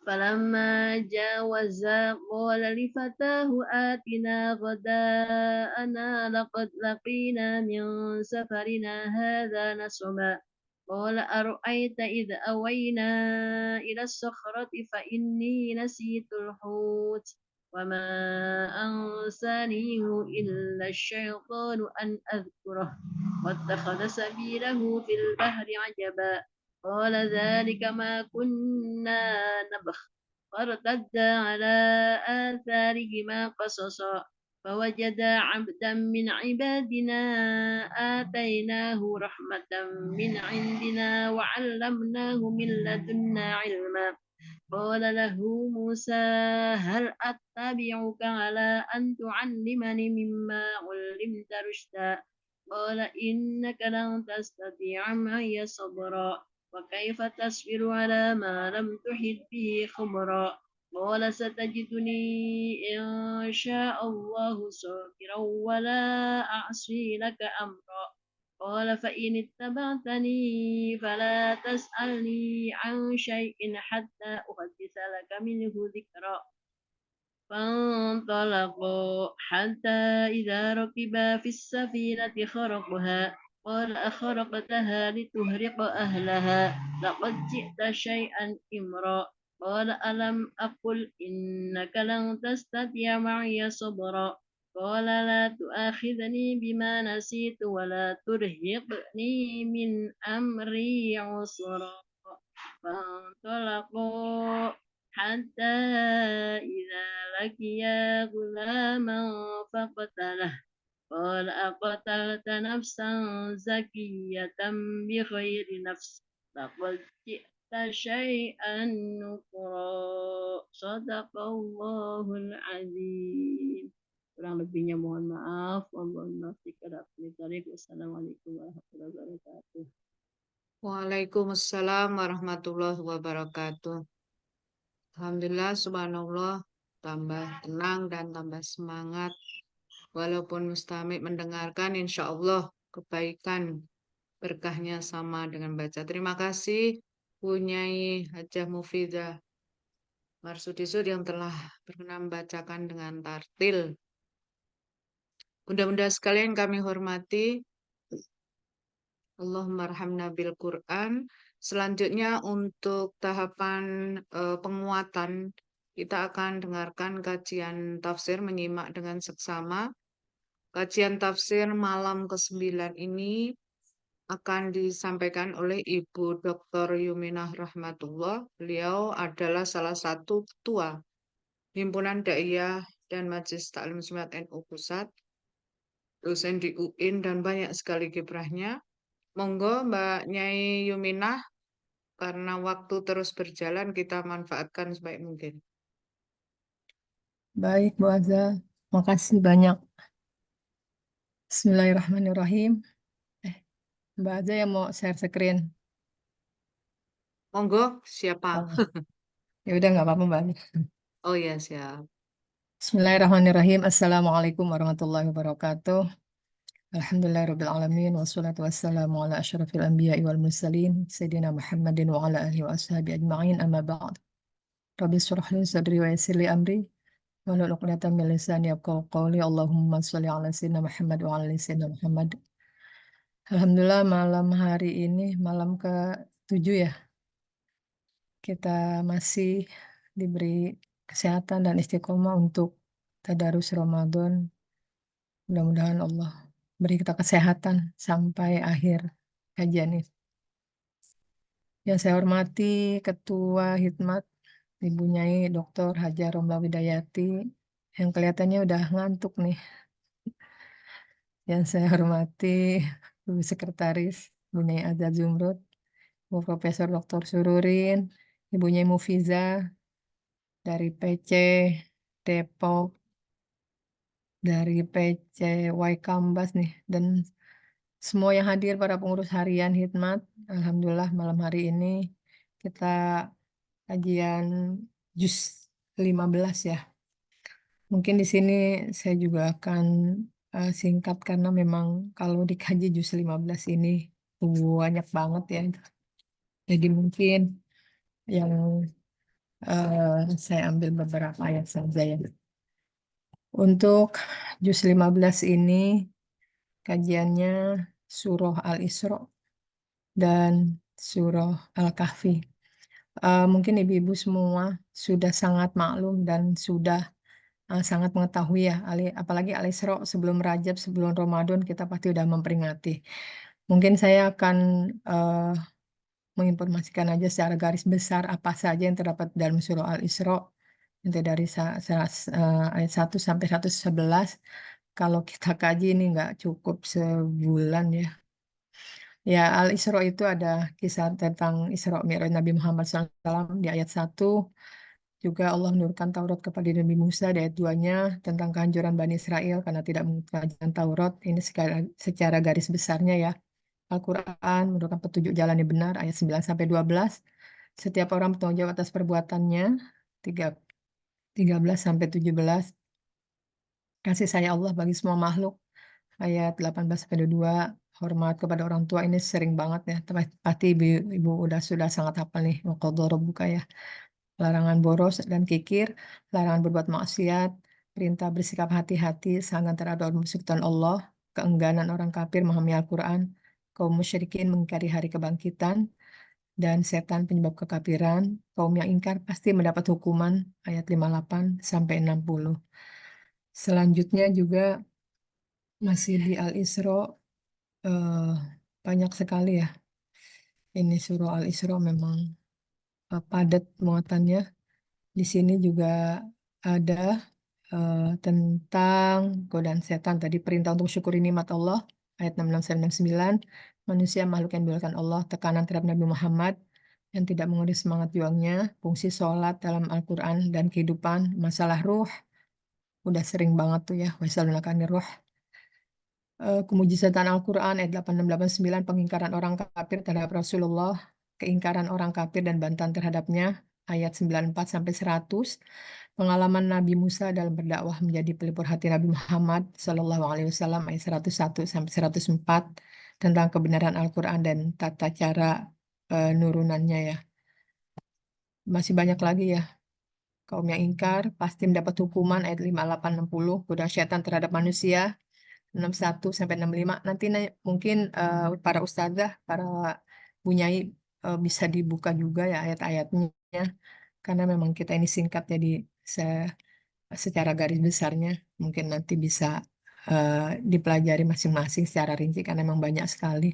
فلما جاوزا قال لفتاه آتنا غداءنا لقد لقينا من سفرنا هذا نصبا قال أرأيت إذ أوينا إلى الصخرة فإني نسيت الحوت وما أنسانيه إلا الشيطان أن أذكره واتخذ سبيله في البحر عجبا قال ذلك ما كنا نبغ فارتدا على آثارهما قصصا فوجدا عبدا من عبادنا آتيناه رحمة من عندنا وعلمناه من لدنا علما قال له موسى هل أتبعك على أن تعلمني مما علمت رشدا قال إنك لن تستطيع معي صبرا وكيف تصبر على ما لم تحط به خبرا قال ستجدني إن شاء الله صابرا ولا أعصي لك أمرا. قال فإن اتبعتني فلا تسألني عن شيء حتى أحدث لك منه ذكرا. فانطلقا حتى إذا ركبا في السفينة خرقها. قال أخرقتها لتهرق أهلها لقد جئت شيئا إمرا. قال ألم أقل إنك لن تستطيع معي صبرا. قال لا تؤاخذني بما نسيت ولا ترهقني من أمري عسرا. فانطلقا حتى إذا لقيا غلاما فقتله. قال أقتلت نفسا زكية بغير نفس لقد جئت شيئا نكرا. صدق الله العظيم. Kurang lebihnya mohon maaf. Allahumma Wassalamualaikum warahmatullahi wabarakatuh. Waalaikumsalam warahmatullahi wabarakatuh. Alhamdulillah, subhanallah, tambah tenang dan tambah semangat. Walaupun mustamik mendengarkan, insya Allah kebaikan berkahnya sama dengan baca. Terima kasih Bunyai Hajah Mufidah Marsudisud yang telah berkenan membacakan dengan tartil. Bunda-bunda sekalian kami hormati, Allahumma arhamna bil Quran. Selanjutnya untuk tahapan penguatan, kita akan dengarkan kajian tafsir, menyimak dengan seksama. Kajian tafsir malam ke-9 ini akan disampaikan oleh Ibu Dr. Yuminah Rahmatullah. Beliau adalah salah satu ketua Himpunan Daiyah dan Majelis Taklim Sunnat NU Pusat, dosen di UIN dan banyak sekali kiprahnya. Monggo Mbak Nyai Yuminah, karena waktu terus berjalan kita manfaatkan sebaik mungkin. Baik, Bu Azza. Makasih banyak. Bismillahirrahmanirrahim. Mbak Azza yang mau share screen. Monggo, siapa? Oh, ya udah nggak apa-apa, Mbak. Oh ya, siap. Bismillahirrahmanirrahim. Assalamualaikum warahmatullahi wabarakatuh. Alhamdulillahirabbil alamin wassalatu wassalamu ala asyrafil anbiya'i wal mursalin sayyidina Muhammadin wa ala alihi wa ashabi ajma'in amma ba'd. Rabbi shrah li sadri wa yassir li amri wahlul 'uqdatam min lisani yafqahu qawli. Allahumma shalli ala sayyidina Muhammad wa ala ali sayyidina Muhammad. Alhamdulillah malam hari ini malam ke-7 ya. Kita masih diberi kesehatan dan istiqomah untuk tadarus Ramadan. Mudah-mudahan Allah beri kita kesehatan sampai akhir kajian ini. Yang saya hormati Ketua Hikmat Ibu Nyai Dr. Hajar Romla Widayati yang kelihatannya udah ngantuk nih. Yang saya hormati Ibu Sekretaris Ibu Nyai Azza Zumrud, Ibu Profesor Dr. Sururin, Ibu Nyai Mufiza dari PC Depok, dari PC Waikambas nih, dan semua yang hadir para pengurus harian Hikmat. Alhamdulillah malam hari ini kita kajian juz 15 ya. Mungkin di sini saya juga akan singkat karena memang kalau dikaji juz 15 ini banyak banget ya. Jadi mungkin yang saya ambil beberapa ayat saja ya. Untuk juz 15 ini kajiannya surah Al-Isra dan surah Al-Kahfi. Mungkin ibu-ibu semua sudah sangat maklum dan sudah sangat mengetahui ya, apalagi Al-Isra sebelum Rajab, sebelum Ramadan kita pasti sudah memperingati. Mungkin saya akan menginformasikan aja secara garis besar apa saja yang terdapat dalam surah Al-Isra, nanti dari ayat 1 sampai 111. Kalau kita kaji ini nggak cukup sebulan ya. Ya, Al-Isra itu ada kisah tentang Isra Mi'raj Nabi Muhammad SAW di ayat 1. Juga Allah menurunkan Taurat kepada Nabi Musa di ayat 2-nya tentang kehancuran Bani Israel karena tidak mengikuti Taurat. Ini secara garis besarnya ya. Al-Quran menurunkan petunjuk jalan yang benar ayat 9 sampai 12. Setiap orang bertanggung jawab atas perbuatannya. 13 sampai 17. Kasih sayang Allah bagi semua makhluk. Ayat 18 sampai 22. Hormat kepada orang tua ini sering banget ya. Pasti ibu sudah sangat hafal nih. Wa qadha rabbuka ya. Larangan boros dan kikir, larangan berbuat maksiat, perintah bersikap hati-hati, sangat terhadap persekutuan Allah, keengganan orang kafir memahami Al-Quran, kaum musyrikin mengingkari hari kebangkitan, dan setan penyebab kekafiran, kaum yang ingkar pasti mendapat hukuman, ayat 58 sampai 60. Selanjutnya juga masih di Al-Isra, banyak sekali ya. Ini surah Al-Isra memang padat muatannya. Di sini juga ada tentang godaan setan. Tadi perintah untuk syukuri nikmat Allah, ayat 66-69. Manusia makhluk yang dimuliakan Allah, tekanan terhadap Nabi Muhammad yang tidak mengurangi semangat juangnya, fungsi sholat dalam Al-Quran dan kehidupan, masalah ruh, udah sering banget tuh ya, wasalunaka ruh. Kemujizatan Al-Quran ayat 86-89, pengingkaran orang kafir terhadap Rasulullah, keingkaran orang kafir dan bantahan terhadapnya, ayat 94-100. Pengalaman Nabi Musa dalam berdakwah menjadi pelipur hati Nabi Muhammad Sallallahu Alaihi Wasallam, ayat 101-104, tentang kebenaran Al-Quran dan tata cara nurunannya ya. Masih banyak lagi ya. Kaum yang ingkar pasti mendapat hukuman, ayat 58-60, godaan syaitan terhadap manusia, 61-65. Nanti mungkin para ustazah, para bunyai bisa dibuka juga ya ayat-ayatnya, karena memang kita ini singkat, jadi secara garis besarnya mungkin nanti bisa dipelajari masing-masing secara rinci karena memang banyak sekali.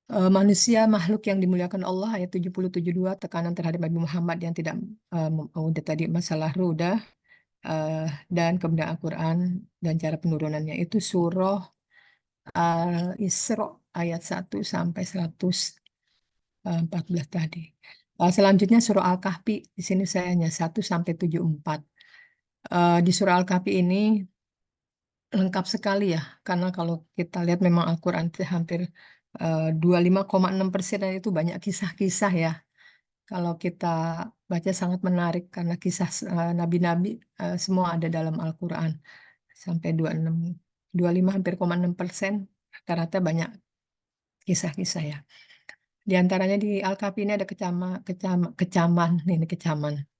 Manusia makhluk yang dimuliakan Allah, ayat 70-72, tekanan terhadap Nabi Muhammad yang tidak udah tadi masalah rudah, dan kebenaran Al-Quran dan cara penurunannya, itu surah Al-Isra ayat 1 sampai 114 tadi. Selanjutnya surah Al-Kahfi, di sini saya hanya 1 sampai 74. Di surah Al-Kahfi ini lengkap sekali ya, karena kalau kita lihat memang Al-Quran itu hampir 25,6% dan itu banyak kisah-kisah ya. Kalau kita baca sangat menarik karena kisah nabi-nabi semua ada dalam Al-Quran. Sampai 25 hampir 6%, rata-rata banyak kisah-kisah ya. Di antaranya di Al-Kahfi ini ada kecaman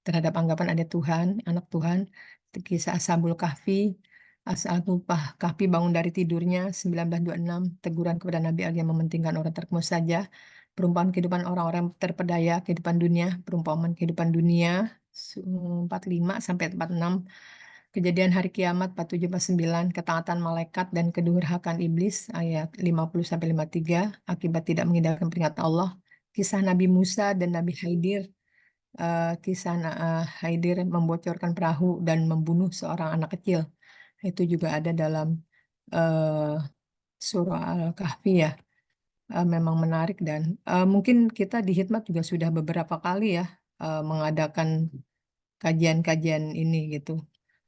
terhadap anggapan ada Tuhan, anak Tuhan, kisah Ashabul Kahfi, Ashabul Kahfi bangun dari tidurnya, 1926, teguran kepada Nabi Ali yang mementingkan orang terkemus saja, perumpamaan kehidupan orang-orang terpedaya, kehidupan dunia, perumpamaan kehidupan dunia, 45-46, kejadian hari kiamat 47-49, ketaatan malaikat dan kedurhakaan iblis, ayat 50-53, akibat tidak mengindahkan peringatan Allah, kisah Nabi Musa dan Nabi Khidir, kisah Khidir membocorkan perahu dan membunuh seorang anak kecil. Itu juga ada dalam surah Al-Kahfi ya. Memang menarik dan mungkin kita di Hikmat juga sudah beberapa kali ya mengadakan kajian-kajian ini gitu.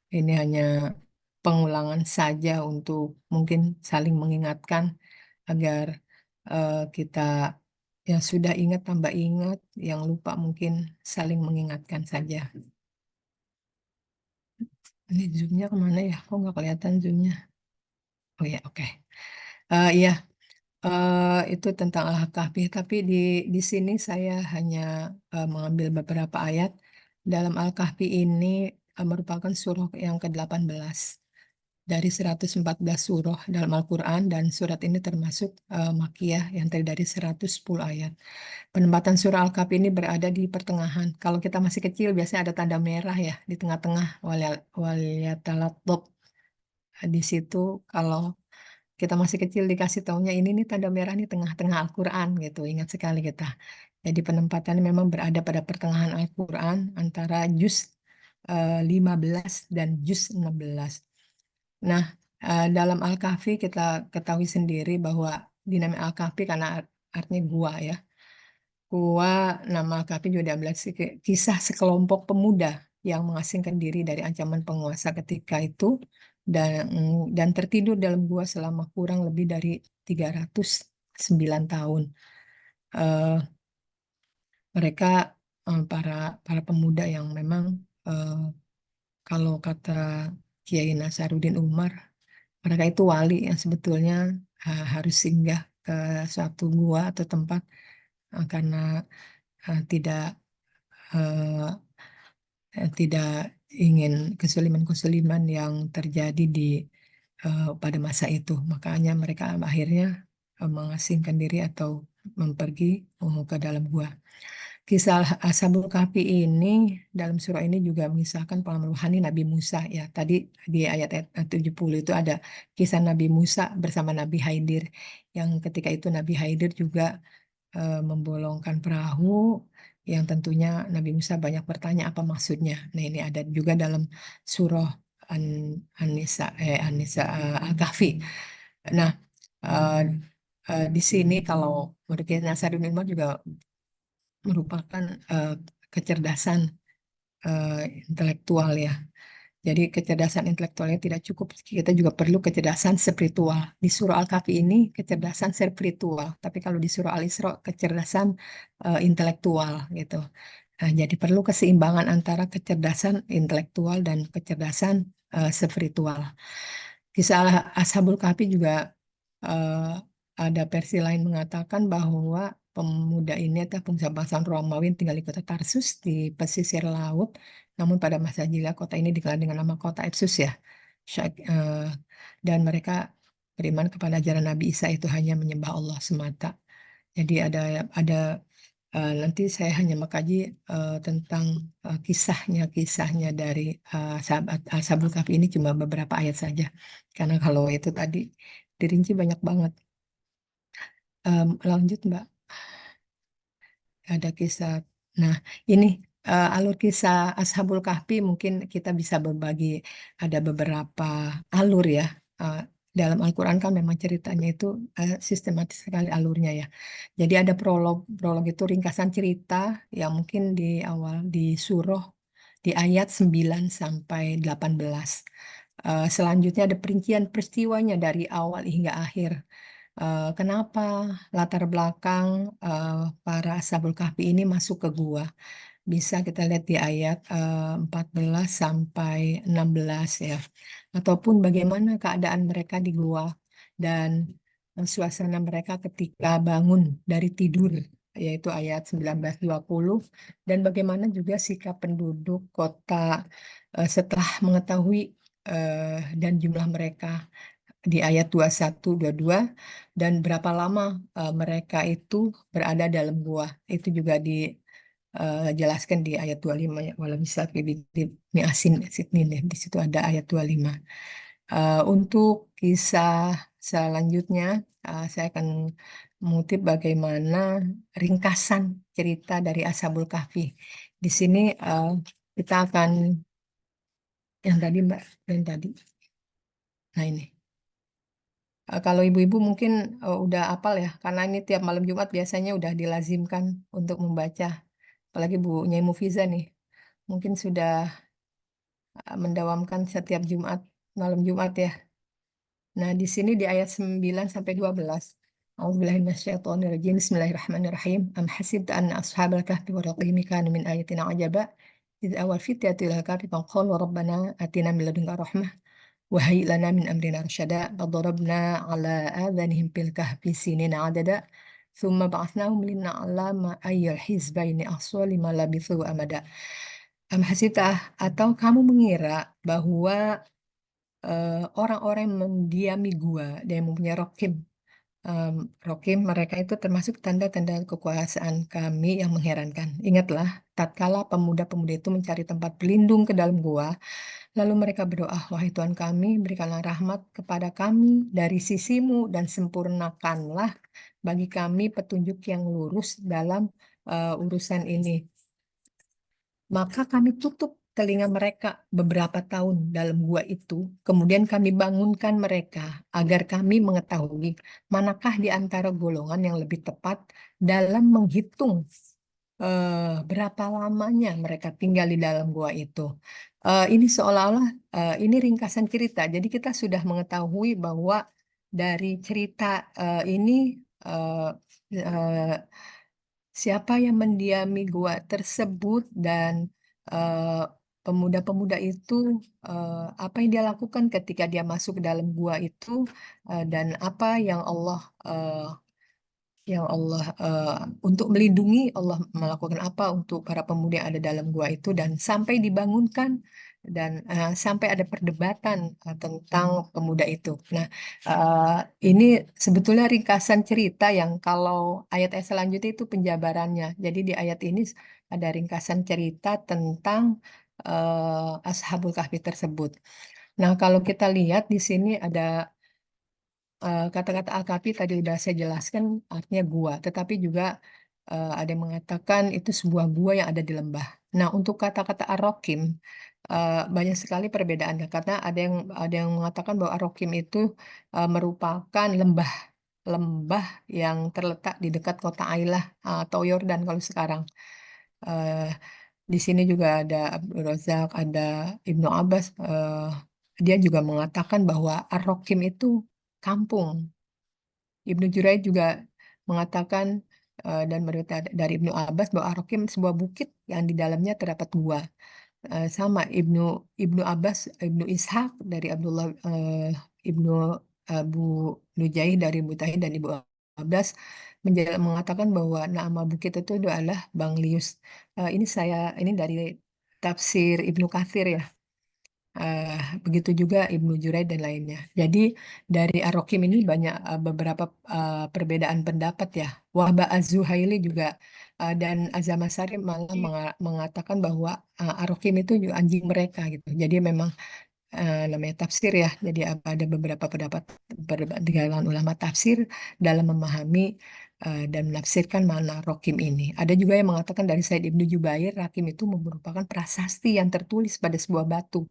Ini hanya pengulangan saja untuk mungkin saling mengingatkan agar kita yang sudah ingat tambah ingat, yang lupa mungkin saling mengingatkan saja. Ini zoomnya kemana ya? Kok nggak kelihatan zoomnya? Oh ya, oke. Iya, itu tentang Al-Kahfi. Tapi di sini saya hanya mengambil beberapa ayat. Dalam Al-Kahfi ini merupakan surah yang ke-18 dari 114 surah dalam Al-Quran, dan surat ini termasuk Makkiyah yang terdiri dari 110 ayat. Penempatan surah Al-Kahfi ini berada di pertengahan. Kalau kita masih kecil biasanya ada tanda merah ya di tengah-tengah, waliyatalattob. Di situ kalau kita masih kecil dikasih taunya ini nih tanda merah nih tengah-tengah Al-Quran gitu. Ingat sekali kita. Jadi penempatannya memang berada pada pertengahan Al-Quran antara juz 15 dan juz 16. Nah, dalam Al-Kahfi kita ketahui sendiri bahwa dinamika Al-Kahfi karena artinya gua ya. Gua, nama Al-Kahfi juga diambil kisah sekelompok pemuda yang mengasingkan diri dari ancaman penguasa ketika itu dan tertidur dalam gua selama kurang lebih dari 309 tahun. Mereka para pemuda yang memang eh, kalau kata Kiai Nasaruddin Umar, mereka itu wali yang sebetulnya harus singgah ke suatu gua atau tempat karena tidak tidak ingin kesuliman-kesuliman yang terjadi pada masa itu. Makanya mereka akhirnya mengasingkan diri atau pergi ke dalam gua. Kisah Ashabul Kahfi ini dalam surah ini juga mengisahkan pengalaman rohani Nabi Musa ya. Tadi di ayat 70 itu ada kisah Nabi Musa bersama Nabi Khidir yang ketika itu Nabi Khidir juga membolongkan perahu yang tentunya Nabi Musa banyak bertanya apa maksudnya. Nah, ini ada juga dalam surah An-Nisa Al-Kahfi. Nah, eh, di sini kalau menurut Nasaruddin Umar juga merupakan kecerdasan intelektual ya. Jadi kecerdasan intelektualnya tidak cukup, kita juga perlu kecerdasan spiritual. Di surah Al-Kahfi ini kecerdasan spiritual, tapi kalau di surah Al-Isra kecerdasan intelektual gitu. Nah, jadi perlu keseimbangan antara kecerdasan intelektual dan kecerdasan spiritual. Kisah Ashabul Kahfi juga eh, ada versi lain mengatakan bahwa pemuda ini atau pengusaha bangsa Romawi yang tinggal di kota Tarsus di pesisir laut. Namun pada masa jila kota ini dikenal dengan nama kota Epsus ya. Dan mereka beriman kepada ajaran Nabi Isa itu hanya menyembah Allah semata. Jadi ada nanti saya hanya mengkaji tentang kisahnya dari sahabat Ashabul Kahfi ini cuma beberapa ayat saja. Karena kalau itu tadi dirinci banyak banget. Lanjut Mbak, ada kisah. Nah, ini alur kisah Ashabul Kahfi mungkin kita bisa berbagi, ada beberapa alur ya. Eh, dalam Al-Quran kan memang ceritanya itu sistematis sekali alurnya ya. Jadi ada prolog, prolog itu ringkasan cerita yang mungkin di awal di surah di ayat 9 sampai 18. Selanjutnya ada perincian peristiwanya dari awal hingga akhir. Kenapa latar belakang para Ashabul Kahfi ini masuk ke gua? Bisa kita lihat di ayat 14 sampai 16 ya. Ataupun bagaimana keadaan mereka di gua dan suasana mereka ketika bangun dari tidur, yaitu ayat 19-20, dan bagaimana juga sikap penduduk kota setelah mengetahui dan jumlah mereka di ayat 21-22 dan berapa lama mereka itu berada dalam gua. Itu juga dijelaskan di ayat 25 ya, walau bisa di asin sitnin ya. Di situ ada ayat 25. Untuk kisah selanjutnya saya akan mengutip bagaimana ringkasan cerita dari Ashabul Kahfi. Di sini kita akan yang tadi Mbak, yang tadi. Nah ini. Kalau ibu-ibu mungkin udah apal ya, karena ini tiap malam Jumat biasanya udah dilazimkan untuk membaca. Apalagi Bu Nyai Mufiza nih, mungkin sudah mendawamkan setiap Jumat, malam Jumat ya. Nah, di sini di ayat 9 sampai 12. A'udzubillahi minasyaitonirrajim. Bismillahirrahmanirrahim. Am hasibta anna ashabal kahfi wal raqimi kanu min ayatina ajaba. Idh awal fityatu ila kahfi faqalu rabbana atina min ladunka rahmah وهيئ لنا من أمرنا رشدا فضربنا على آذانهم في الكهف سنين عددا ثم بعثناهم لنعلم أي الحزبين أحصى لما لبثوا أمدا. Am hasita atau kamu mengira bahwa orang-orang yang mendiami gua dan yang mempunyai rokim, rokim mereka itu termasuk tanda-tanda kekuasaan kami yang mengherankan. Ingatlah, tatkala pemuda-pemuda itu mencari tempat berlindung ke dalam gua, lalu mereka berdoa, wahai Tuhan kami, berikanlah rahmat kepada kami dari sisimu dan sempurnakanlah bagi kami petunjuk yang lurus dalam urusan ini. Maka kami tutup telinga mereka beberapa tahun dalam gua itu. Kemudian kami bangunkan mereka agar kami mengetahui manakah di antara golongan yang lebih tepat dalam menghitung berapa lamanya mereka tinggal di dalam gua itu. Ini seolah-olah ini ringkasan cerita. Jadi kita sudah mengetahui bahwa dari cerita ini eh, eh, siapa yang mendiami gua tersebut dan eh, pemuda-pemuda itu apa yang dia lakukan ketika dia masuk ke dalam gua itu, dan apa untuk melindungi Allah melakukan apa untuk para pemuda yang ada dalam gua itu, dan sampai dibangunkan dan sampai ada perdebatan tentang pemuda itu. Nah, ini sebetulnya ringkasan cerita yang kalau ayat-ayat selanjutnya itu penjabarannya. Jadi di ayat ini ada ringkasan cerita tentang Ashabul Kahfi tersebut. Nah, kalau kita lihat di sini ada kata-kata Al-Kahfi tadi udah saya jelaskan artinya gua, tetapi juga ada yang mengatakan itu sebuah gua yang ada di lembah. Nah, untuk kata-kata Ar-Rakim banyak sekali perbedaannya karena ada yang mengatakan bahwa Ar-Rakim itu merupakan lembah lembah yang terletak di dekat kota Ailah atau Yordan kalau sekarang. Eh, di sini juga ada Abdul Razak, ada Ibnu Abbas. Dia juga mengatakan bahwa Ar-Rakim itu kampung. Ibnu Juraid juga mengatakan dan meriwayatkan dari Ibnu Abbas bahwa Ar-Rakim sebuah bukit yang di dalamnya terdapat gua. Sama Ibnu Ibnu Abbas, Ibnu Ishaq dari Abdullah Ibnu Abu Nujaih dari Mujahid dan Ibu Abbas mengatakan bahwa nama bukit itu adalah Banglius. Ini dari tafsir Ibnu Katsir ya. Begitu juga Ibnu Juraid dan lainnya. Jadi dari Ar-Rakim ini banyak beberapa perbedaan pendapat ya. Wahba Az-Zuhaili juga dan Azam-Asari malah mengatakan bahwa Ar-Rakim itu juga anjing mereka gitu. Jadi memang namanya tafsir ya. Jadi ada beberapa pendapat di kalangan ulama tafsir dalam memahami dan menafsirkan makna Rakim ini. Ada juga yang mengatakan dari Said Ibnu Jubair, Rakim itu merupakan prasasti yang tertulis pada sebuah batu.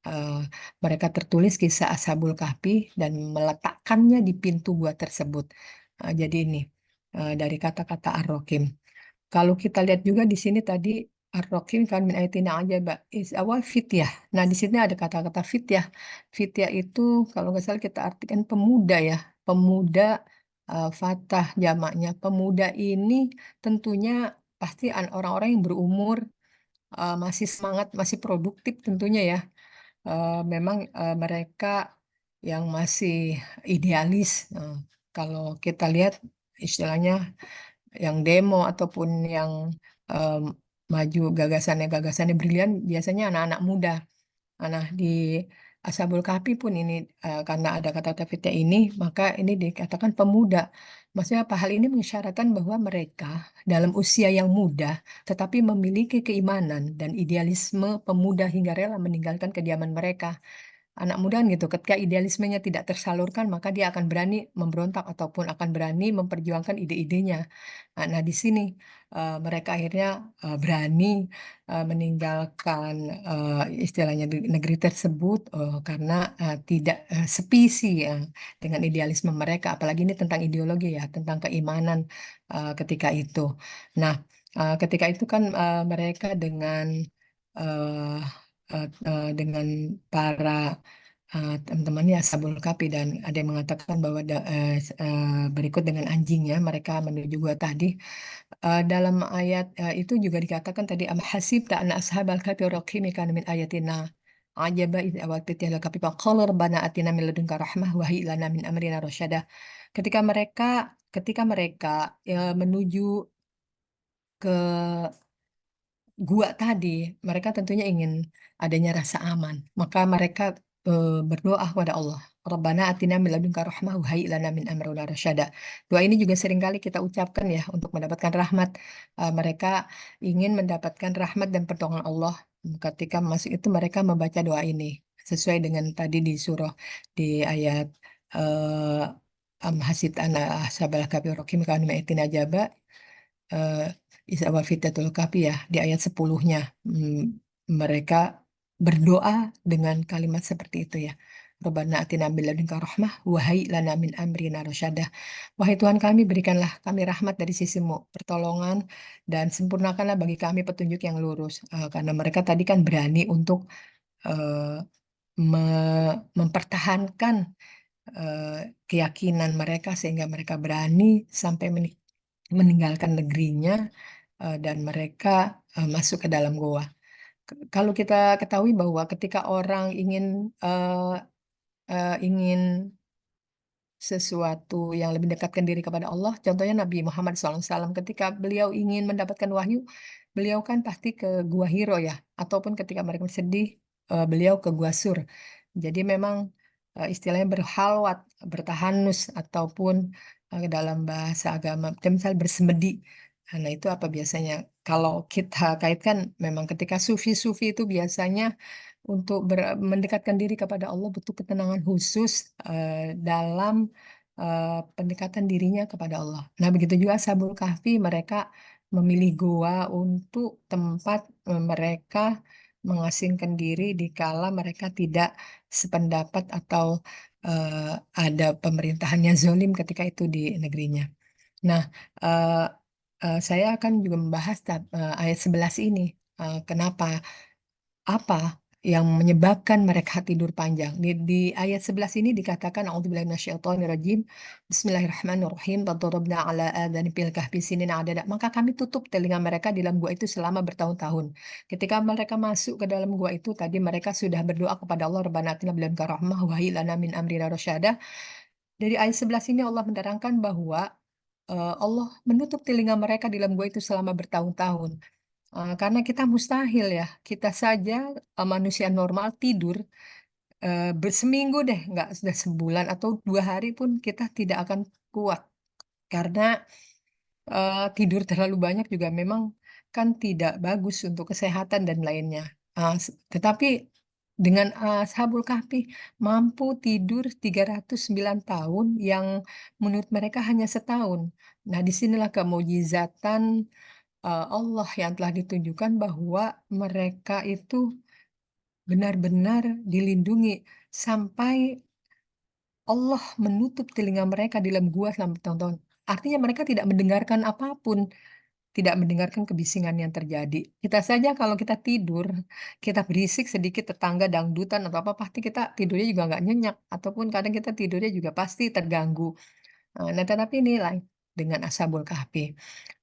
Eh, Mereka tertulis kisah Ashabul Kahfi dan meletakkannya di pintu gua tersebut. Jadi ini dari kata-kata Ar-Rakim. Kalau kita lihat juga di sini tadi Ar-Rakim kan min ayatina ajaba is awal fityah. Nah, di sini ada kata-kata fityah. Fityah itu kalau nggak salah kita artikan pemuda ya. Pemuda fatah jamaknya. Pemuda ini tentunya pasti orang-orang yang berumur masih semangat, masih produktif tentunya ya. Memang mereka yang masih idealis. Kalau kita lihat istilahnya yang demo ataupun yang em, maju gagasannya brilian biasanya anak-anak muda. Nah, di Ashabul Kahfi pun ini karena ada kata-kata fitnah ini, maka ini dikatakan pemuda. Maksudnya apa hal ini mengisyaratkan bahwa mereka dalam usia yang muda tetapi memiliki keimanan dan idealisme pemuda hingga rela meninggalkan kediaman mereka. Anak muda kan gitu, ketika idealismenya tidak tersalurkan, maka dia akan berani memberontak ataupun akan berani memperjuangkan ide-idenya. Nah, di sini mereka akhirnya berani meninggalkan istilahnya di negeri tersebut karena tidak sepisi ya, dengan idealisme mereka. Apalagi ini tentang ideologi ya, tentang keimanan ketika itu. Nah, ketika itu kan mereka eh, dengan para teman-temannya Ashabul Kahfi dan ada yang mengatakan bahwa berikut dengan anjingnya mereka menuju gua tadi. Dalam ayat itu juga dikatakan tadi am hasibta anna ashabal kahfi raqim kana min ayatina ajaba idh awal fityatul kahfi faqala rabbana atina min ladunka rahmah wa hayyi lana min amrina rasyada. Ketika mereka menuju ke gua tadi, mereka tentunya ingin adanya rasa aman. Maka mereka berdoa kepada Allah. Rabbana atina min ladunka rahmah wa hayyi lana min amrina rasyada. Doa ini juga seringkali kita ucapkan ya untuk mendapatkan rahmat. Mereka ingin mendapatkan rahmat dan pertolongan Allah. Ketika masuk itu mereka membaca doa ini sesuai dengan tadi di surah di ayat am hasid ana sabal kabi rokim kanu maitina jaba Isa wa Fitatul Kahfi ya di ayat 10-nya. Mereka berdoa dengan kalimat seperti itu ya. Rabbana atina min ladunka rahmah wa hayyi lana min amrina rasyada. Wahai Tuhan kami, berikanlah kami rahmat dari sisimu, pertolongan dan sempurnakanlah bagi kami petunjuk yang lurus. Karena mereka tadi kan berani untuk eh, mempertahankan keyakinan mereka sehingga mereka berani sampai meninggalkan negerinya dan mereka masuk ke dalam goa. Kalau kita ketahui bahwa ketika orang ingin sesuatu yang lebih dekatkan diri kepada Allah, contohnya Nabi Muhammad SAW, ketika beliau ingin mendapatkan wahyu, beliau kan pasti ke Gua Hiro ya, ataupun ketika mereka sedih, beliau ke Gua Sur. Jadi memang istilahnya berhalwat, bertahanus, ataupun dalam bahasa agama, misal bersemedi. Nah itu apa biasanya? Kalau kita kaitkan, memang ketika sufi-sufi itu biasanya untuk mendekatkan diri kepada Allah butuh ketenangan khusus dalam pendekatan dirinya kepada Allah. Nah, begitu juga Ashabul Kahfi, mereka memilih goa untuk tempat mereka mengasingkan diri dikala mereka tidak sependapat atau ada pemerintahannya zolim ketika itu di negerinya. Nah, eh, saya akan juga membahas ayat 11 ini. Kenapa? Apa yang menyebabkan mereka tidur panjang? Di ayat 11 ini dikatakan, A'udzubillahi minasyaitonirrajim. Bismillahirrahmanirrahim. Fadarabna ala adani fil kahfi sinina adada. Maka kami tutup telinga mereka di dalam gua itu selama bertahun-tahun. Ketika mereka masuk ke dalam gua itu, tadi mereka sudah berdoa kepada Allah, Rabbana atina min ladunka rahmah wa hayyi lana min amrina rasyada. Dari ayat 11 ini Allah menerangkan bahwa Allah menutup telinga mereka di dalam gua itu selama bertahun-tahun. Karena kita mustahil ya, kita saja manusia normal tidur berseminggu deh, nggak sudah sebulan atau 2 hari pun kita tidak akan kuat. Karena tidur terlalu banyak juga memang kan tidak bagus untuk kesehatan dan lainnya. Tetapi dengan Ashabul Kahfi mampu tidur 309 tahun yang menurut mereka hanya setahun. Nah, disinilah kemujizatan Allah yang telah ditunjukkan bahwa mereka itu benar-benar dilindungi sampai Allah menutup telinga mereka di dalam gua selama bertahun-tahun. Artinya mereka tidak mendengarkan apapun, tidak mendengarkan kebisingan yang terjadi. Kita saja kalau kita tidur, kita berisik sedikit tetangga dangdutan atau apa, pasti kita tidurnya juga nggak nyenyak, ataupun kadang kita tidurnya juga pasti terganggu. Nah, tetapi ini lain dengan Ashabul Kahfi.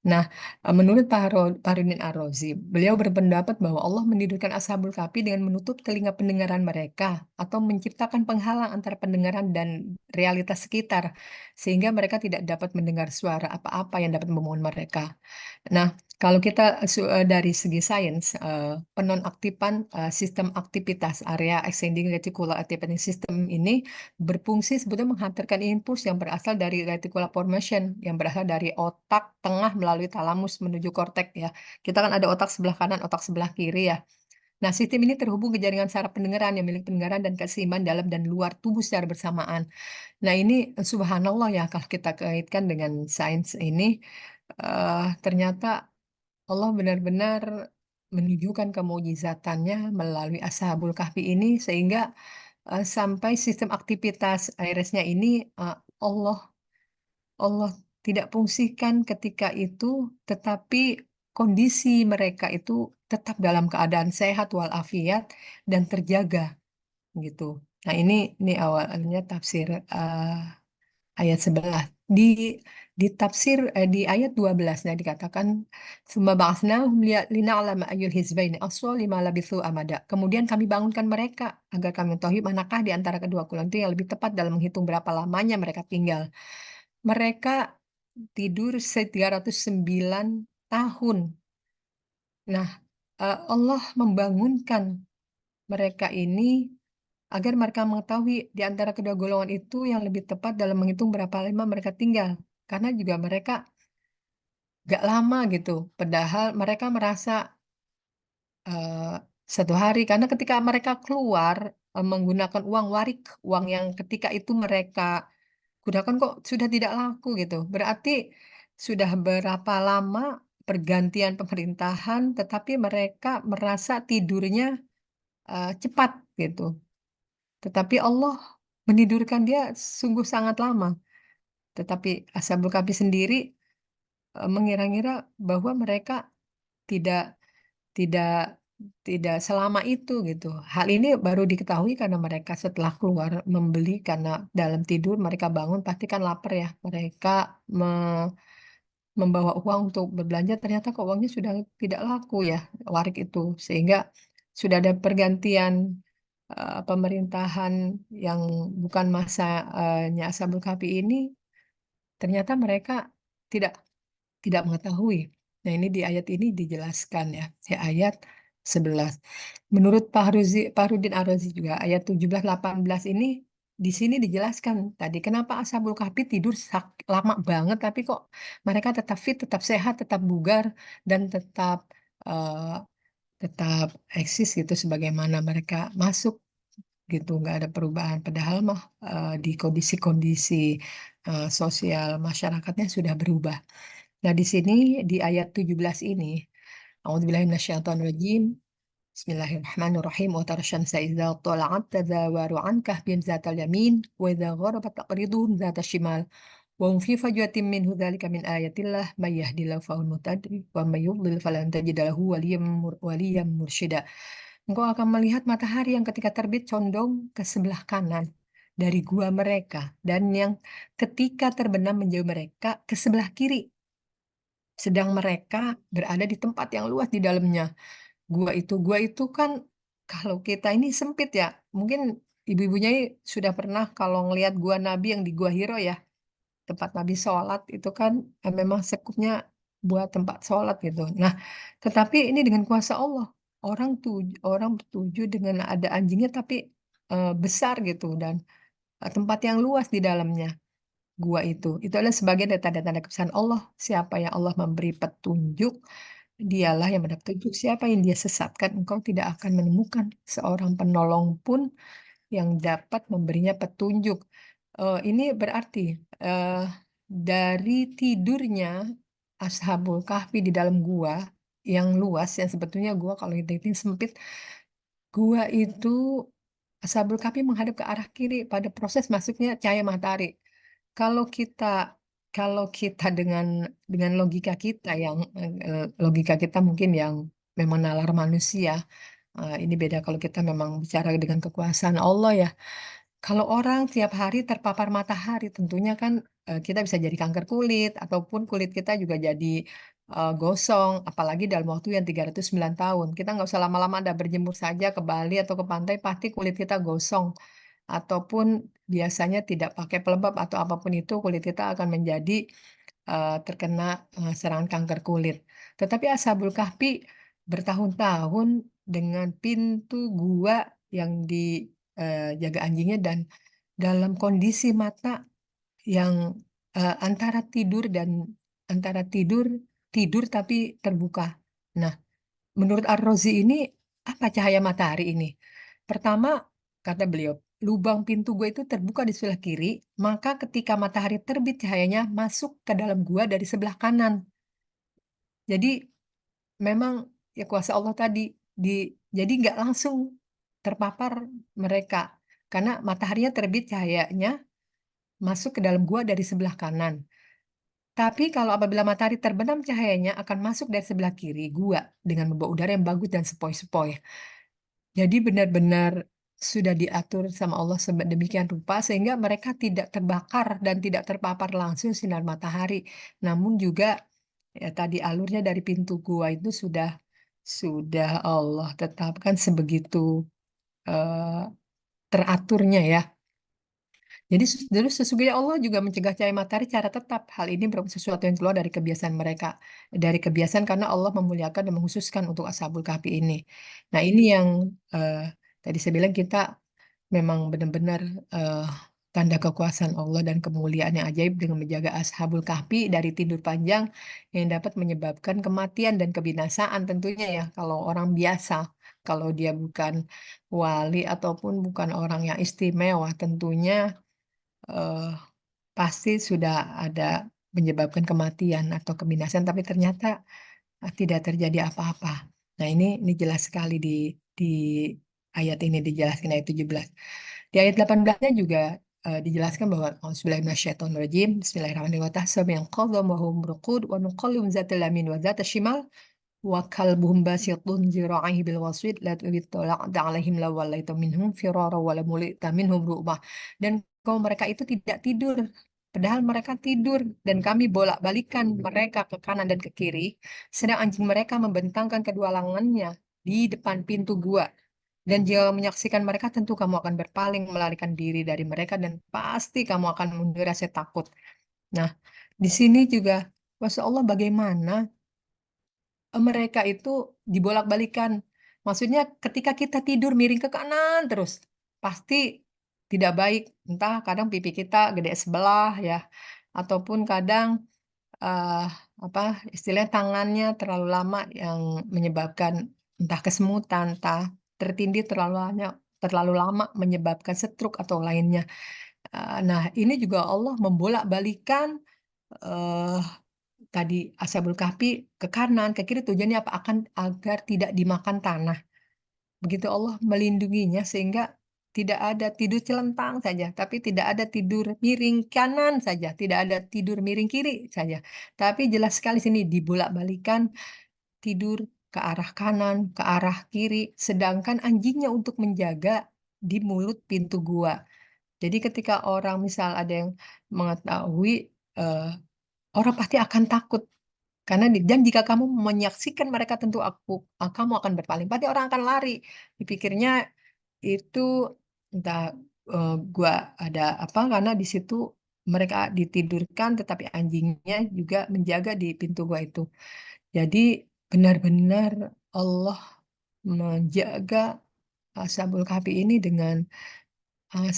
Nah, menurut Fahrudin Ar-Razi, beliau berpendapat bahwa Allah menidurkan Ashabul Kahfi dengan menutup telinga pendengaran mereka atau menciptakan penghalang antara pendengaran dan realitas sekitar, sehingga mereka tidak dapat mendengar suara apa-apa yang dapat membangun mereka. Nah, kalau kita dari segi sains, penonaktifan sistem aktivitas area extending reticular activating system ini berfungsi sebetulnya menghantarkan impuls yang berasal dari reticular formation, yang berasal dari otak tengah melalui talamus menuju korteks ya. Kita kan ada otak sebelah kanan, otak sebelah kiri ya. Nah, sistem ini terhubung ke jaringan saraf pendengaran yang milik pendengaran dan keseimbangan dalam dan luar tubuh secara bersamaan. Nah, ini subhanallah ya kalau kita kaitkan dengan sains ini, ternyata Allah benar-benar menunjukkan kemukjizatannya melalui Ashabul Kahfi ini sehingga sampai sistem aktivitas irisnya ini Allah Allah tidak fungsikan ketika itu, tetapi kondisi mereka itu tetap dalam keadaan sehat walafiat dan terjaga gitu. Nah, ini awalnya tafsir ayat 11. Di tafsir di ayat 12 dikatakan summa ba'atsnahum lina'lama ayyul hizbaini ahsa lima labithu amada. Kemudian kami bangunkan mereka agar kami mengetahui manakah di antara kedua golongan itu yang lebih tepat dalam menghitung berapa lamanya mereka tinggal. Mereka tidur 309 tahun. Nah, Allah membangunkan mereka ini agar mereka mengetahui di antara kedua golongan itu yang lebih tepat dalam menghitung berapa lama mereka tinggal. Karena juga mereka gak lama gitu. Padahal mereka merasa eh, 1 hari. Karena ketika mereka keluar menggunakan uang warik, uang yang ketika itu mereka gunakan kok sudah tidak laku gitu. Berarti sudah berapa lama pergantian pemerintahan, tetapi mereka merasa tidurnya cepat gitu. Tetapi Allah menidurkan dia sungguh sangat lama. Tetapi Ashabul Kahfi sendiri mengira-ngira bahwa mereka tidak tidak tidak selama itu gitu. Hal ini baru diketahui karena mereka setelah keluar membeli karena dalam tidur mereka bangun pasti kan lapar ya. Mereka membawa uang untuk berbelanja ternyata kok uangnya sudah tidak laku ya warik itu sehingga sudah ada pergantian pemerintahan yang bukan masanya Ashabul Kahfi ini, ternyata mereka tidak tidak mengetahui. Nah, ini di ayat ini dijelaskan ya, di ayat 11. Menurut Fahrudin Ar-Razi juga ayat 17-18 ini di sini dijelaskan tadi kenapa Ashabul Kahfi tidur lama banget tapi kok mereka tetap fit, tetap sehat, tetap bugar dan eh, tetap eksis gitu sebagaimana mereka masuk gitu, nggak ada perubahan. Padahal mah di kondisi-kondisi sosial masyarakatnya sudah berubah. Nah, di sini di ayat 17 ini, A'udzubillahi minasyaitonirrajim. Bismillahirrahmanirrahim. Wa tarasyamsa idza tala'at tazawaru an kahfihim zatal yamin wa idza gharabat taqriduhum zatal shimal. Wa hum fi fajwatin minhu dzalika min ayatillah may yahdillahu fahul muhtadi wa may yudlil falan tajida lahu waliyyan mursyida. Engkau akan melihat matahari yang ketika terbit condong ke sebelah kanan dari gua mereka dan yang ketika terbenam menjauh mereka ke sebelah kiri sedang mereka berada di tempat yang luas di dalamnya. Gua itu kan kalau kita ini sempit ya. Mungkin ibu-ibunya ini sudah pernah kalau ngelihat gua Nabi yang di Gua Hiro ya, tempat Nabi sholat itu kan memang sekupnya buat tempat sholat gitu. Nah, tetapi ini dengan kuasa Allah. Orang bertuju dengan ada anjingnya tapi besar gitu dan tempat yang luas di dalamnya. Gua itu adalah sebagian dari tanda-tanda kebesaran Allah. Siapa yang Allah memberi petunjuk, dialah yang mendapat petunjuk. Siapa yang dia sesatkan, engkau tidak akan menemukan seorang penolong pun yang dapat memberinya petunjuk. Ini berarti eh, dari tidurnya Ashabul Kahfi di dalam gua yang luas, yang sebetulnya gua kalau itu sempit, gua itu Ashabul Kahfi menghadap ke arah kiri pada proses masuknya cahaya matahari. Kalau kita kalau kita dengan logika kita yang logika kita mungkin yang memang nalar manusia, ini beda kalau kita memang bicara dengan kekuasaan Allah ya. Kalau orang tiap hari terpapar matahari, tentunya kan kita bisa jadi kanker kulit ataupun kulit kita juga jadi gosong, apalagi dalam waktu yang 309 tahun. Kita nggak usah lama-lama ada berjemur saja ke Bali atau ke pantai, pasti kulit kita gosong ataupun biasanya tidak pakai pelembab atau apapun itu kulit kita akan menjadi terkena serangan kanker kulit. Tetapi Ashabul Kahfi bertahun-tahun dengan pintu gua yang dijaga anjingnya dan dalam kondisi mata yang antara tidur dan antara tidur tidur tapi terbuka. Nah, menurut Ar-Razi ini apa cahaya matahari ini? Pertama, kata beliau, lubang pintu gua itu terbuka di sebelah kiri, maka ketika matahari terbit cahayanya masuk ke dalam gua dari sebelah kanan. Jadi memang ya kuasa Allah tadi di jadi nggak langsung terpapar mereka karena mataharinya terbit cahayanya masuk ke dalam gua dari sebelah kanan. Tapi kalau apabila matahari terbenam cahayanya akan masuk dari sebelah kiri gua dengan membawa udara yang bagus dan sepoi-sepoi. Jadi benar-benar sudah diatur sama Allah sedemikian rupa sehingga mereka tidak terbakar dan tidak terpapar langsung sinar matahari. Namun juga ya tadi alurnya dari pintu gua itu sudah Allah tetapkan sebegitu eh, teraturnya ya. Jadi sesungguhnya Allah juga mencegah cahaya matahari secara tetap. Hal ini merupakan sesuatu yang keluar dari kebiasaan mereka. Dari kebiasaan karena Allah memuliakan dan mengkhususkan untuk Ashabul Kahfi ini. Nah ini yang tadi saya bilang kita memang benar-benar eh, tanda kekuasaan Allah dan kemuliaan yang ajaib dengan menjaga Ashabul Kahfi dari tidur panjang yang dapat menyebabkan kematian dan kebinasaan tentunya ya. Kalau orang biasa, kalau dia bukan wali ataupun bukan orang yang istimewa tentunya eh, pasti sudah ada menyebabkan kematian atau kebinasaan, tapi ternyata tidak terjadi apa-apa. Nah, ini jelas sekali di ayat ini dijelaskan ayat 17. Di ayat 18-nya juga dijelaskan bahwa Auzubillahi minasyaitonirrajim, Bismillahirrahmanirrahim, wa tahsabu yang qadham wa hum ruqud wa nuqallibum zatal yamin wa zatal shimal wa kalbuhum basitun zira'ihi bil wasid la tu'tala'ta 'alaihim la wallaita minhum firara wa la mulita minhum ru'bah. Dan kalau mereka itu tidak tidur padahal mereka tidur dan kami bolak-balikan mereka ke kanan dan ke kiri sedang anjing mereka membentangkan kedua lengannya di depan pintu gua. Dan jika menyaksikan mereka, tentu kamu akan berpaling, melarikan diri dari mereka, dan pasti kamu akan mundur rasa takut. Nah, di sini juga, Masya Allah, bagaimana mereka itu dibolak-balikan. Maksudnya ketika kita tidur miring ke kanan terus, pasti tidak baik. Entah kadang pipi kita gede sebelah ya, ataupun kadang eh, apa istilahnya tangannya terlalu lama yang menyebabkan entah kesemutan, entah tertindih terlalu lama menyebabkan stroke atau lainnya. Nah, ini juga Allah membolak-balikan eh, tadi Ashabul Kahfi ke kanan, ke kiri tujuannya apa? Agar tidak dimakan tanah. Begitu Allah melindunginya sehingga tidak ada tidur celentang saja, tapi tidak ada tidur miring kanan saja, tidak ada tidur miring kiri saja. Tapi jelas sekali sini dibolak-balikan tidur ke arah kanan, ke arah kiri, sedangkan anjingnya untuk menjaga di mulut pintu gua. Jadi ketika orang misal ada yang mengetahui, eh, orang pasti akan takut karena dan jika kamu menyaksikan mereka tentu kamu akan berpaling. Pasti orang akan lari. Dipikirnya itu entah gua ada apa karena di situ mereka ditidurkan tetapi anjingnya juga menjaga di pintu gua itu. Jadi benar-benar Allah menjaga Ashabul Kahfi ini dengan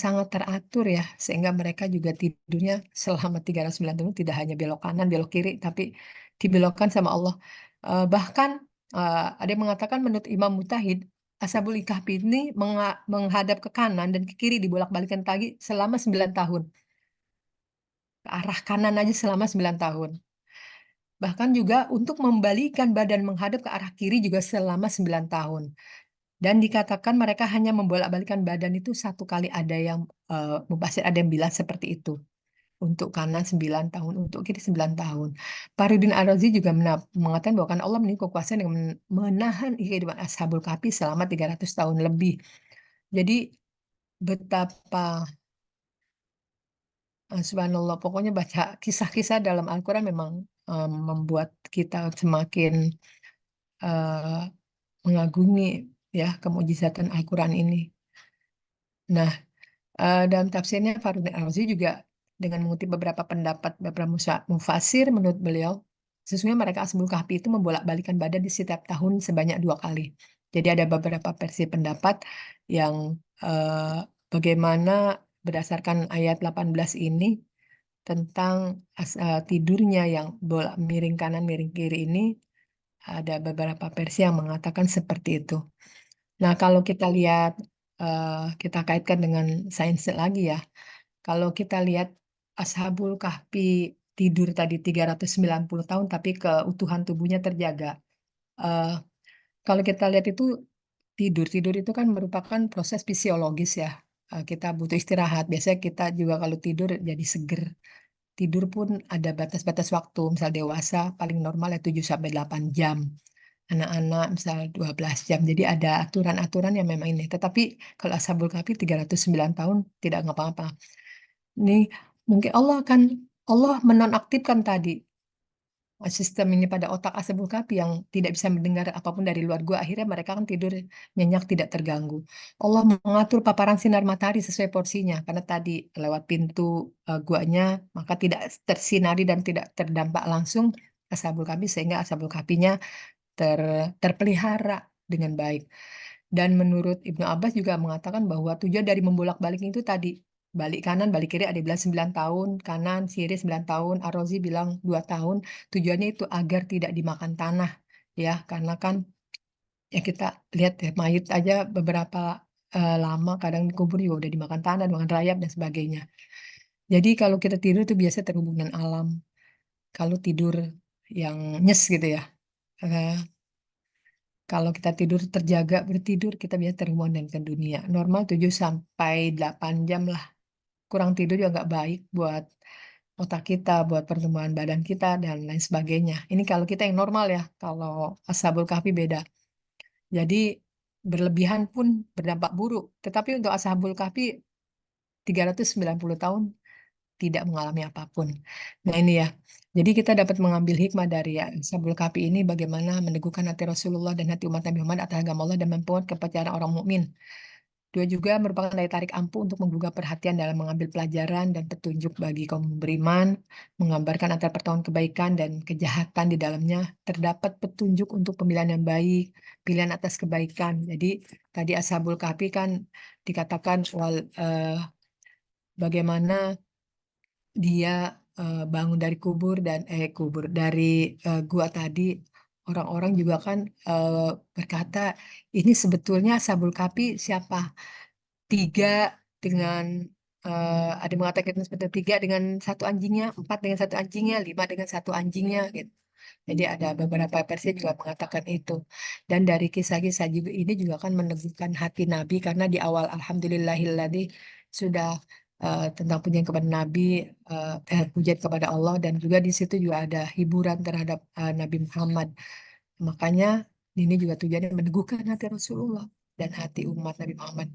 sangat teratur ya, sehingga mereka juga tidurnya selama 309 tahun tidak hanya belok kanan, belok kiri, tapi dibelokkan sama Allah. Bahkan ada yang mengatakan menurut Imam Mujtahid, Ashabul Kahfi ini menghadap ke kanan dan ke kiri dibolak-balikan lagi selama 9 tahun. Ke arah kanan aja selama 9 tahun. Bahkan juga untuk membalikan badan menghadap ke arah kiri juga selama 9 tahun. Dan dikatakan mereka hanya membolak-balikan badan itu satu kali, ada yang mubasir, ada yang bilang seperti itu. Untuk kanan 9 tahun, untuk kiri 9 tahun. Faridin Ar-Razi juga mengatakan bahwa kan Allah memiliki kekuasaan dengan menahan kehidupan Ashabul Kahfi selama 300 tahun lebih. Jadi betapa subhanallah, pokoknya baca kisah-kisah dalam Al-Quran memang membuat kita semakin eh, mengagumi ya kemujizatan Al-Quran ini. Nah, dalam tafsirnya Faridin Ar-Razi juga dengan mengutip beberapa pendapat beberapa mufasir, menurut beliau sesungguhnya mereka Ashabul Kahfi itu membolak-balikan badan di setiap tahun sebanyak 2 kali. Jadi ada beberapa versi pendapat yang eh, bagaimana berdasarkan ayat 18 ini tentang tidurnya yang bolak miring kanan miring kiri ini, ada beberapa versi yang mengatakan seperti itu. Nah, kalau kita lihat, kita kaitkan dengan sains lagi ya. Kalau kita lihat Ashabul Kahfi tidur tadi 390 tahun, tapi keutuhan tubuhnya terjaga. Eh, Kalau kita lihat itu tidur itu kan merupakan proses fisiologis ya. Kita butuh istirahat. Biasanya kita juga kalau tidur jadi seger. Tidur pun ada batas-batas waktu. Misal dewasa paling normal ya 7 sampai 8 jam. Anak-anak misal 12 jam. Jadi ada aturan-aturan yang memang ini. Tetapi kalau Ashabul Kahfi 309 tahun tidak ngapa-ngapa. Ini mungkin Allah menonaktifkan tadi sistem ini pada otak Ashabul Kahfi yang tidak bisa mendengar apapun dari luar gua. Akhirnya mereka kan tidur nyenyak tidak terganggu. Allah mengatur paparan sinar matahari sesuai porsinya karena tadi lewat pintu guanya maka tidak tersinari dan tidak terdampak langsung Ashabul Kahfi sehingga Ashabul Kahfinya terpelihara dengan baik. Dan menurut Ibnu Abbas juga mengatakan bahwa tujuan dari membolak-balik itu tadi balik kanan, balik kiri, ada yang bilang 9 tahun, kanan, kiri 9 tahun, Ar-Razi bilang 2 tahun. Tujuannya itu agar tidak dimakan tanah, ya, karena kan ya kita lihat ya mayit aja beberapa lama kadang dikubur juga udah dimakan tanah, dimakan rayap dan sebagainya. Jadi kalau kita tidur itu biasa terhubung dengan alam. Kalau tidur yang nyes gitu ya. eh, Kalau kita tidur terjaga, bertidur, kita biasa terhubung dengan dunia. Normal 7 sampai 8 jam lah. Kurang tidur juga nggak baik buat otak kita, buat pertumbuhan badan kita, dan lain sebagainya. Ini kalau kita yang normal ya, kalau Ashabul Kahfi beda. Jadi berlebihan pun berdampak buruk. Tetapi untuk Ashabul Kahfi 390 tahun tidak mengalami apapun. Nah ini ya. Jadi kita dapat mengambil hikmah dari Ashabul Kahfi ini bagaimana meneguhkan hati Rasulullah dan hati umat Nabi Muhammad atas agama Allah dan memperkuat kepercayaan orang mukmin. Dua juga merupakan daya tarik ampuh untuk menggugah perhatian dalam mengambil pelajaran dan petunjuk bagi kaum beriman, menggambarkan antara pertemuan kebaikan dan kejahatan di dalamnya. Terdapat petunjuk untuk pemilihan yang baik, pilihan atas kebaikan. Jadi tadi Ashabul Kahfi kan dikatakan bagaimana dia bangun dari kubur dari gua tadi. Orang-orang juga kan berkata ini sebetulnya Ashabul Kahfi siapa? Tiga dengan ada yang mengatakan seperti tiga dengan satu anjingnya, empat dengan satu anjingnya, lima dengan satu anjingnya gitu. Jadi ada beberapa versi juga mengatakan itu. Dan dari kisah-kisah juga ini juga kan meneguhkan hati Nabi karena di awal Alhamdulillahilladzi sudah tentang pujian kepada Nabi, pujian kepada Allah dan juga di situ juga ada hiburan terhadap Nabi Muhammad. Makanya ini juga tujuannya meneguhkan hati Rasulullah dan hati umat Nabi Muhammad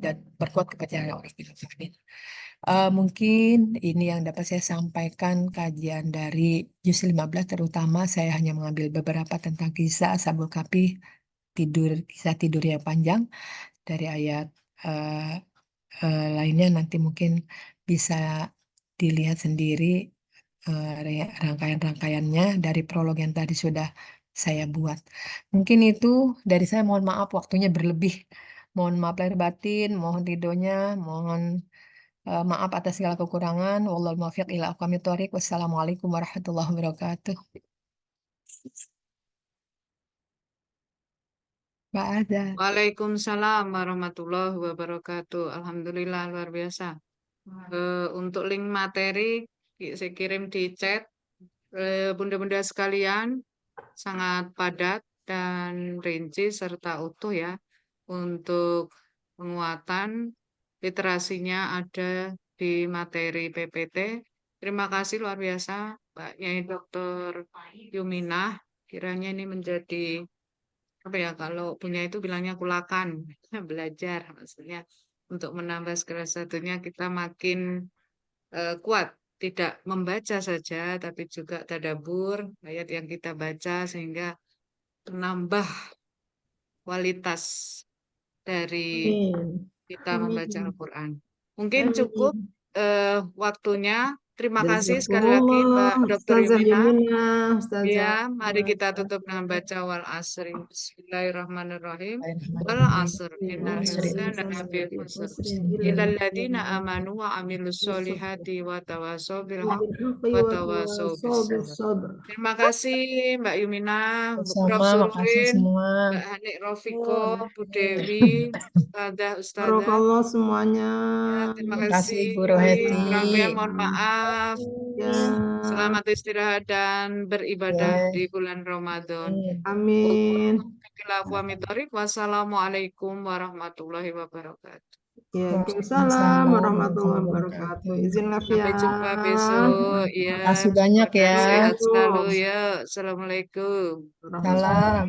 dan perkuat kepercayaan orang Muslimin. Mungkin ini yang dapat saya sampaikan kajian dari juz 15 terutama saya hanya mengambil beberapa tentang kisah Ashabul Kahfi kisah tidur yang panjang dari ayat eh, lainnya nanti mungkin bisa dilihat sendiri rangkaian-rangkaiannya dari prolog yang tadi sudah saya buat. Mungkin itu dari saya, mohon maaf waktunya berlebih. Mohon maaf lahir batin, mohon ridhonya, mohon maaf atas segala kekurangan. Wallahul muwaffiq ila aqwamit thoriq. Wassalamualaikum warahmatullahi wabarakatuh. Pak Ada. Waalaikumsalam warahmatullahi wabarakatuh. Alhamdulillah luar biasa. Untuk link materi saya kirim di chat. Bunda-bunda sekalian sangat padat dan rinci serta utuh ya. Untuk penguatan literasinya ada di materi PPT. Terima kasih luar biasa Mbak Nyai Dr. Yuminah. Kiranya ini menjadi apa ya, kalau punya itu bilangnya kulakan belajar maksudnya untuk menambah segala satunya kita makin kuat tidak membaca saja tapi juga tadabbur ayat yang kita baca sehingga menambah kualitas dari Amin. kita membaca Amin. Al-Quran. Mungkin cukup Amin. waktunya. Terima kasih sekali lagi Mbak Jazakumullah, Dr. Ustazah Yumina. Yumina, Ustazah. Ya, mari kita tutup dengan baca wal asri. Bismillahirrahmanirrahim. Wal asr. Innal insana lafi khusr. Illal ladzina amanu wa amilus solihati wa tawasaw bil haq wa tawasaw bis sabr. Terima kasih Mbak Yumina, Prof. Sama, makasih Sururin, semua. Mbak Hanik Rofiko, Bu Dewi, Ustazah. Barakallah semuanya. Ya, terima Terima kasih kasih. Bu Roheti. Kurang lebih mohon maaf. Ya, Selamat istirahat dan beribadah Ya. di bulan Ramadan. amin. Wassalamualaikum warahmatullahi wabarakatuh. Ya, Waalaikumsalam Waalaikumsalam warahmatullahi warahmatullahi wabarakatuh. Izin Sampai ya. jumpa besok. Ya, Makasih banyak ya. sehat selalu Assalamualaikum. ya. Assalamualaikum. Warahmatullahi Salam.